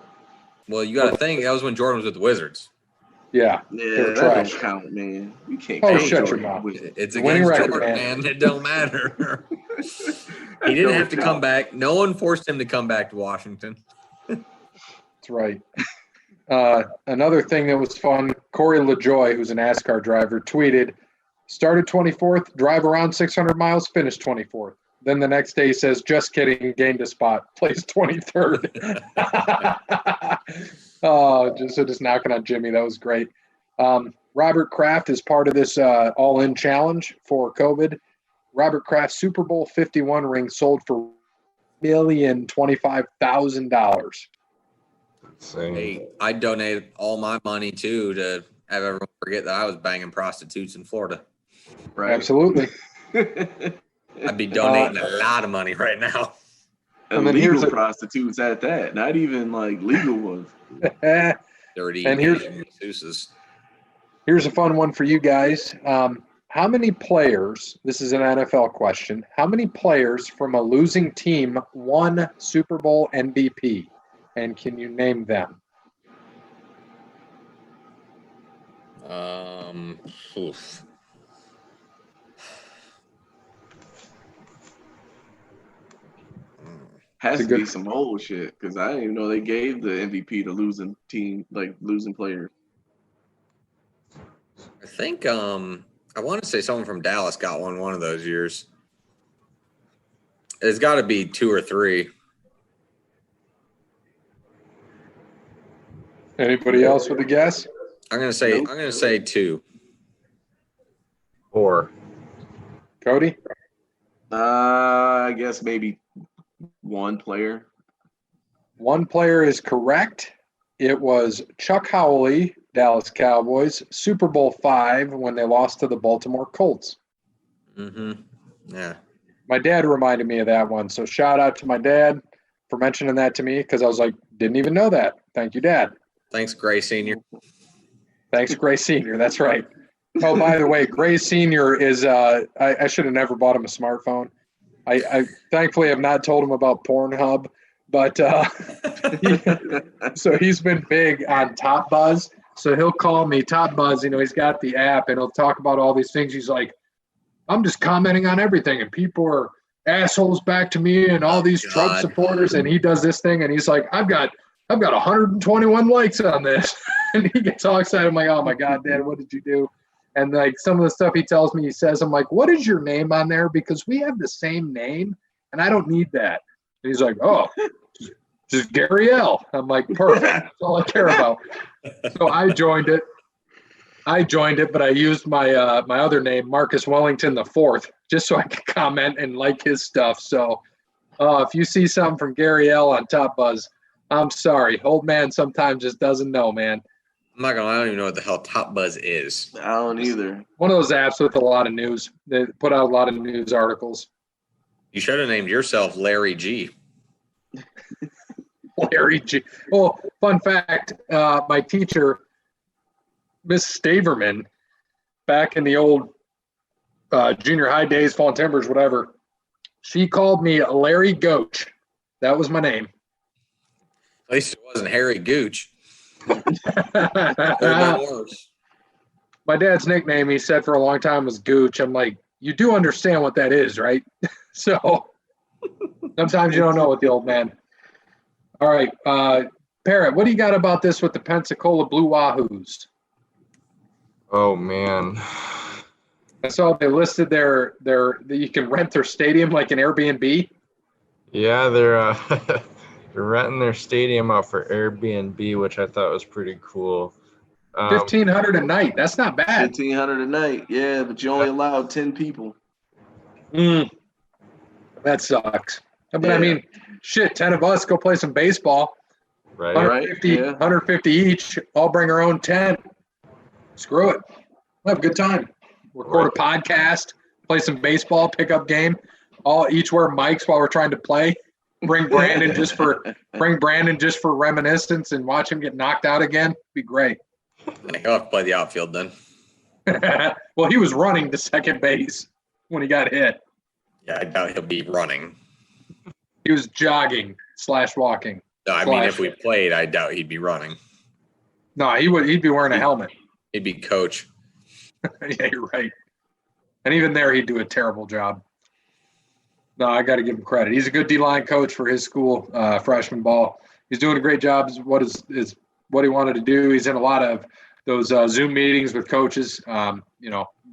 Well, you got to think that was when Jordan was with the Wizards. Yeah, that don't count, man. You can't. Shut your mouth. It's against Jordan, man. It don't matter. He didn't have to come back. No one forced him to come back to Washington. That's right. Another thing that was fun, Corey LaJoy, who's a NASCAR driver, tweeted, started 24th, drive around 600 miles, finished 24th. Then the next day he says, just kidding, gained a spot, placed 23rd. Just knocking on Jimmy. That was great. Robert Kraft is part of this all-in challenge for COVID. Robert Kraft's Super Bowl 51 ring sold for $1,025,000. Hey, I donated all my money too to have everyone forget that I was banging prostitutes in Florida. Right. Absolutely. I'd be donating a lot of money right now. Illegal prostitutes at that, not even like legal ones. Dirty and masseuses. Here's a fun one for you guys. How many players, this is an NFL question, how many players from a losing team won Super Bowl MVP? And can you name them? Oof. Has to be some old shit because I didn't even know they gave the MVP to losing team, like losing player. I think I want to say someone from Dallas got one of those years. It's got to be 2 or 3. Anybody else with a guess? I'm gonna say 2. 4. Cody? I guess maybe one player. One player is correct. It was Chuck Howley, Dallas Cowboys, Super Bowl 5 when they lost to the Baltimore Colts. Mm-hmm. Yeah. My dad reminded me of that one. So shout out to my dad for mentioning that to me because I was like, didn't even know that. Thank you, Dad. Thanks, Gray Senior. Thanks, Gray Senior. That's right. Oh, by the way, Gray Senior is I should have never bought him a smartphone. I thankfully have not told him about Pornhub, but so he's been big on Top Buzz. So he'll call me Top Buzz. He's got the app and he'll talk about all these things. He's like, I'm just commenting on everything, and people are assholes back to me, and all these Trump supporters. And he does this thing, and he's like, I've got 121 likes on this, and he gets all excited. I'm like, oh my God, Dad, what did you do? And like some of the stuff he tells me, he says, I'm like, what is your name on there? Because we have the same name and I don't need that. And he's like, oh, just Gary L. I'm like, perfect. That's all I care about. So I joined it, but I used my my other name, Marcus Wellington IV, just so I could comment and like his stuff. So if you see something from Gary L on Top Buzz, I'm sorry. Old man sometimes just doesn't know, man. I'm not gonna lie, I don't even know what the hell Top Buzz is. I don't either. One of those apps with a lot of news. They put out a lot of news articles. You should have named yourself Larry G. Larry G. Well, fun fact, my teacher, Miss Staverman, back in the old junior high days, Fallen Timbers, whatever, she called me Larry Gooch. That was my name. At least it wasn't Harry Gooch. My dad's nickname, he said for a long time, was Gooch. I'm like, you do understand what that is, right? So sometimes you don't know with the old man. All right, Parrot, what do you got about this with the Pensacola Blue Wahoos? Oh man, I saw they listed their you can rent their stadium like an Airbnb. yeah, they're they're renting their stadium out for Airbnb, which I thought was pretty cool. $1,500 a night. That's not bad. $1,500 a night. Yeah, but you only allowed 10 people. That sucks. But I mean, shit, 10 of us go play some baseball. Right. 150 each. All bring our own tent. Screw it. We'll have a good time. Record a podcast, play some baseball, pickup game. Each wear mics while we're trying to play. Bring Brandon just for reminiscence and watch him get knocked out again. Be great. He'll have to play the outfield then. Well, he was running to second base when he got hit. Yeah, I doubt he'll be running. He was jogging / walking. No, I mean, if we played, I doubt he'd be running. No, he'd be wearing a helmet. He'd be coach. Yeah, you're right. And even there, he'd do a terrible job. No, I got to give him credit. He's a good D-line coach for his school, freshman ball. He's doing a great job. Is what he wanted to do. He's in a lot of those Zoom meetings with coaches. I'm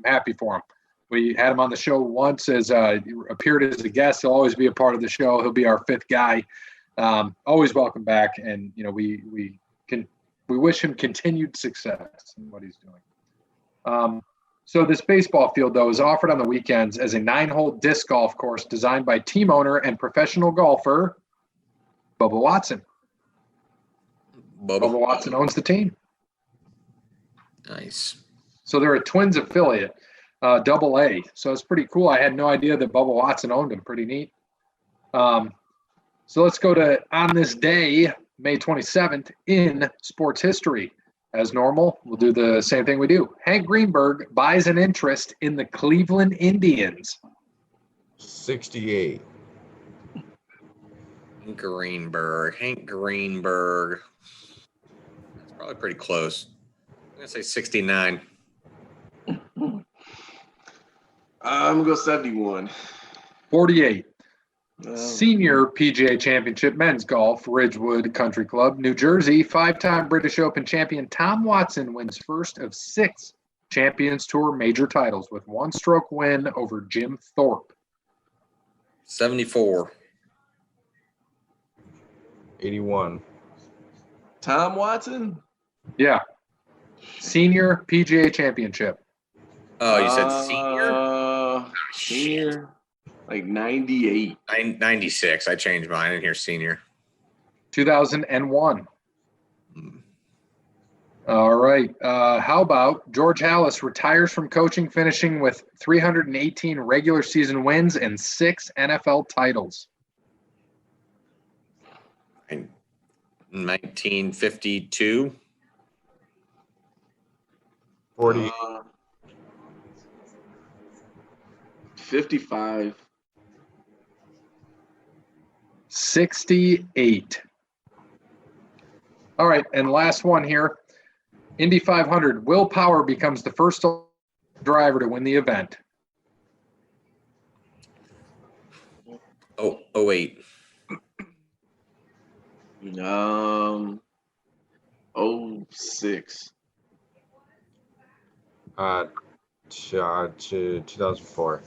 happy for him. We had him on the show once he appeared as a guest. He'll always be a part of the show. He'll be our fifth guy. Always welcome back. And, we wish him continued success in what he's doing. So this baseball field, though, is offered on the weekends as a 9-hole disc golf course designed by team owner and professional golfer Bubba Watson. Bubba Watson owns the team. Nice. So they're a Twins affiliate, Double A. So it's pretty cool. I had no idea that Bubba Watson owned them. Pretty neat. So let's go to on this day, May 27th, in sports history. As normal, we'll do the same thing we do. Hank Greenberg buys an interest in the Cleveland Indians. 68. Hank Greenberg. That's probably pretty close. I'm going to say 69. I'm going to go 71. 48. Senior PGA Championship men's golf, Ridgewood Country Club, New Jersey. 5-time British Open champion Tom Watson wins first of 6 Champions Tour major titles with 1-stroke win over Jim Thorpe. 74. 81. Tom Watson? Yeah. Senior PGA Championship. Oh, you said senior? Senior. Like 98. 96. I changed mine. I didn't hear senior. 2001. All right. How about George Halas retires from coaching, finishing with 318 regular season wins and 6 NFL titles? 1952. 40. 55. 68. All right, and last one here. Indy 500. Will Power becomes the first driver to win the event. 08. 06. 2004.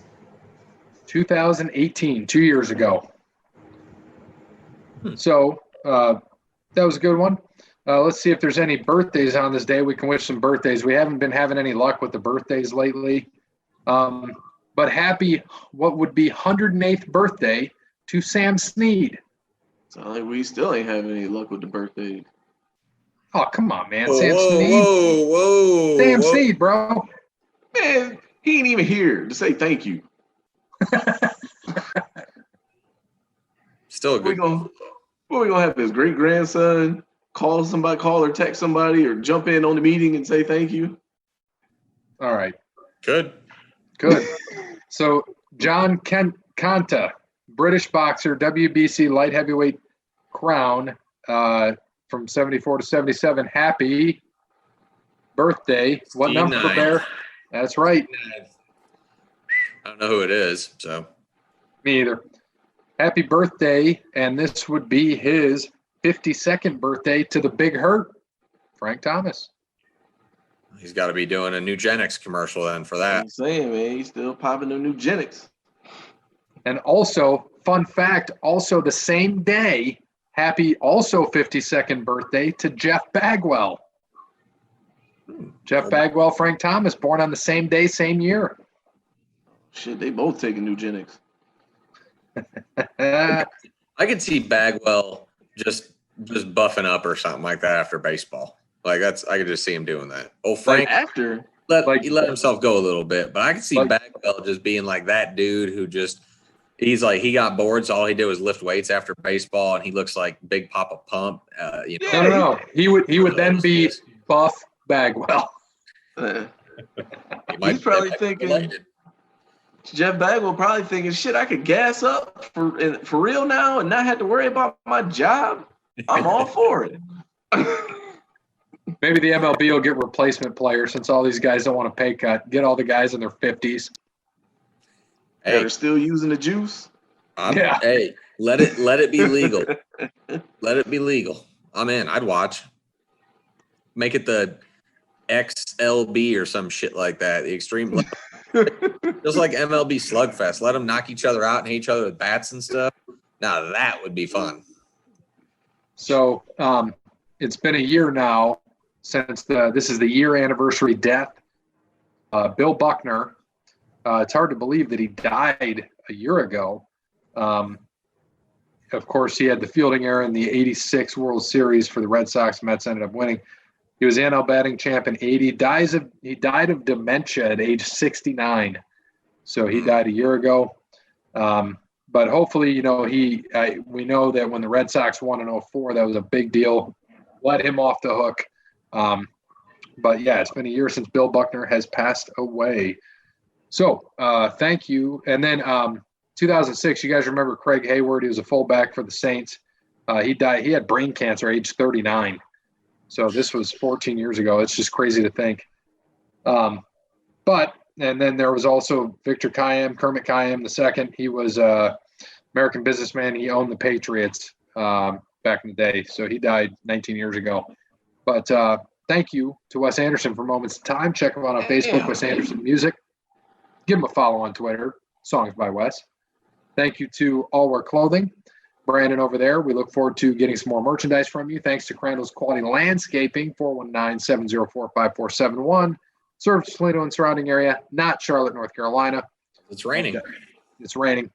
2018, 2 years ago. So that was a good one. Let's see if there's any birthdays on this day. We can wish some birthdays. We haven't been having any luck with the birthdays lately. But happy, what would be 108th birthday to Sam Snead. Sounds like we still ain't having any luck with the birthday. Oh, come on, man. Sam Snead. Whoa. Sam Snead, bro. Man, he ain't even here to say thank you. Still a good. What we gonna have his great grandson call or text somebody, or jump in on the meeting and say thank you? All right. Good. So John Kanta, British boxer, WBC light heavyweight crown from 74 to 77. Happy birthday. What number, Bear? That's right. I don't know who it is, so. Me either. Happy birthday, and this would be his 52nd birthday to the Big Hurt, Frank Thomas. He's got to be doing a Nugenics commercial then for that. I'm saying, man, he's still popping the Nugenics. And also, fun fact, also the same day, happy also 52nd birthday to Jeff Bagwell. Jeff Bagwell, Frank Thomas, born on the same day, same year. Shit, they both taking Nugenics. I could see Bagwell just buffing up or something like that after baseball. Like I could just see him doing that. Oh, Frank, like after he let himself go a little bit, but I could see Bagwell just being like that dude who he's like, he got bored, so all he did was lift weights after baseball, and he looks like Big Papa Pump. No. He would then be Buff Bagwell. He's probably thinking. Jeff Bagwell probably thinking, shit, I could gas up for real now and not have to worry about my job. I'm all for it. Maybe the MLB will get replacement players since all these guys don't want to pay cut. Get all the guys in their 50s. That are still using the juice. Yeah. Hey, let it be legal. Let it be legal. I'm in. I'd watch. Make it the XLB or some shit like that. The extreme, just like MLB Slugfest. Let them knock each other out and hit each other with bats and stuff. Now that would be fun. So it's been a year now since this is the year anniversary death. Bill Buckner. It's hard to believe that he died a year ago. Of course, he had the fielding error in the '86 World Series for the Red Sox. Mets ended up winning. He was NL batting champ in '80. He died of dementia at age 69. So he died a year ago. But hopefully, we know that when the Red Sox won in '04, that was a big deal. Let him off the hook. But yeah, it's been a year since Bill Buckner has passed away. So thank you. And then 2006, you guys remember Craig Hayward? He was a fullback for the Saints. He died. He had brain cancer at age 39. So this was 14 years ago. It's just crazy to think. And then there was also Victor Kiam, Kermit Kiam II. He was an American businessman. He owned the Patriots back in the day. So he died 19 years ago. But thank you to Wes Anderson for Moments of Time. Check him out on Facebook, Wes Anderson Music. Give him a follow on Twitter, Songs by Wes. Thank you to All Wear Clothing. Brandon over there. We look forward to getting some more merchandise from you. Thanks to Crandall's Quality Landscaping, 419-704-5471. Serves Toledo and surrounding area, not Charlotte, North Carolina. It's raining. It's raining.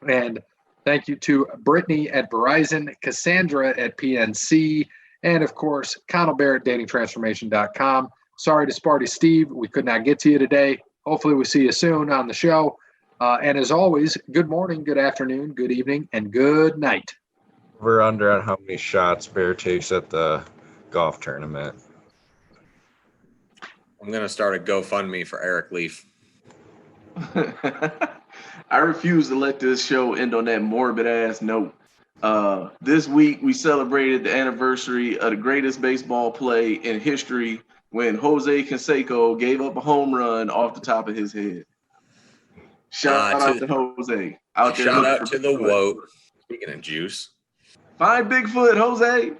And thank you to Brittney at Verizon, Cassandra at PNC, and, of course, Connell Barrett, datingtransformation.com. Sorry to Sparty Steve. We could not get to you today. Hopefully we'll see you soon on the show. And as always, good morning, good afternoon, good evening, and good night. We're under on how many shots Bear takes at the golf tournament. I'm going to start a GoFundMe for Eric Leaf. I refuse to let this show end on that morbid-ass note. This week, we celebrated the anniversary of the greatest baseball play in history when Jose Canseco gave up a home run off the top of his head. Shout out to Jose. Shout out to the Woat. Speaking of juice. Find Bigfoot, Jose.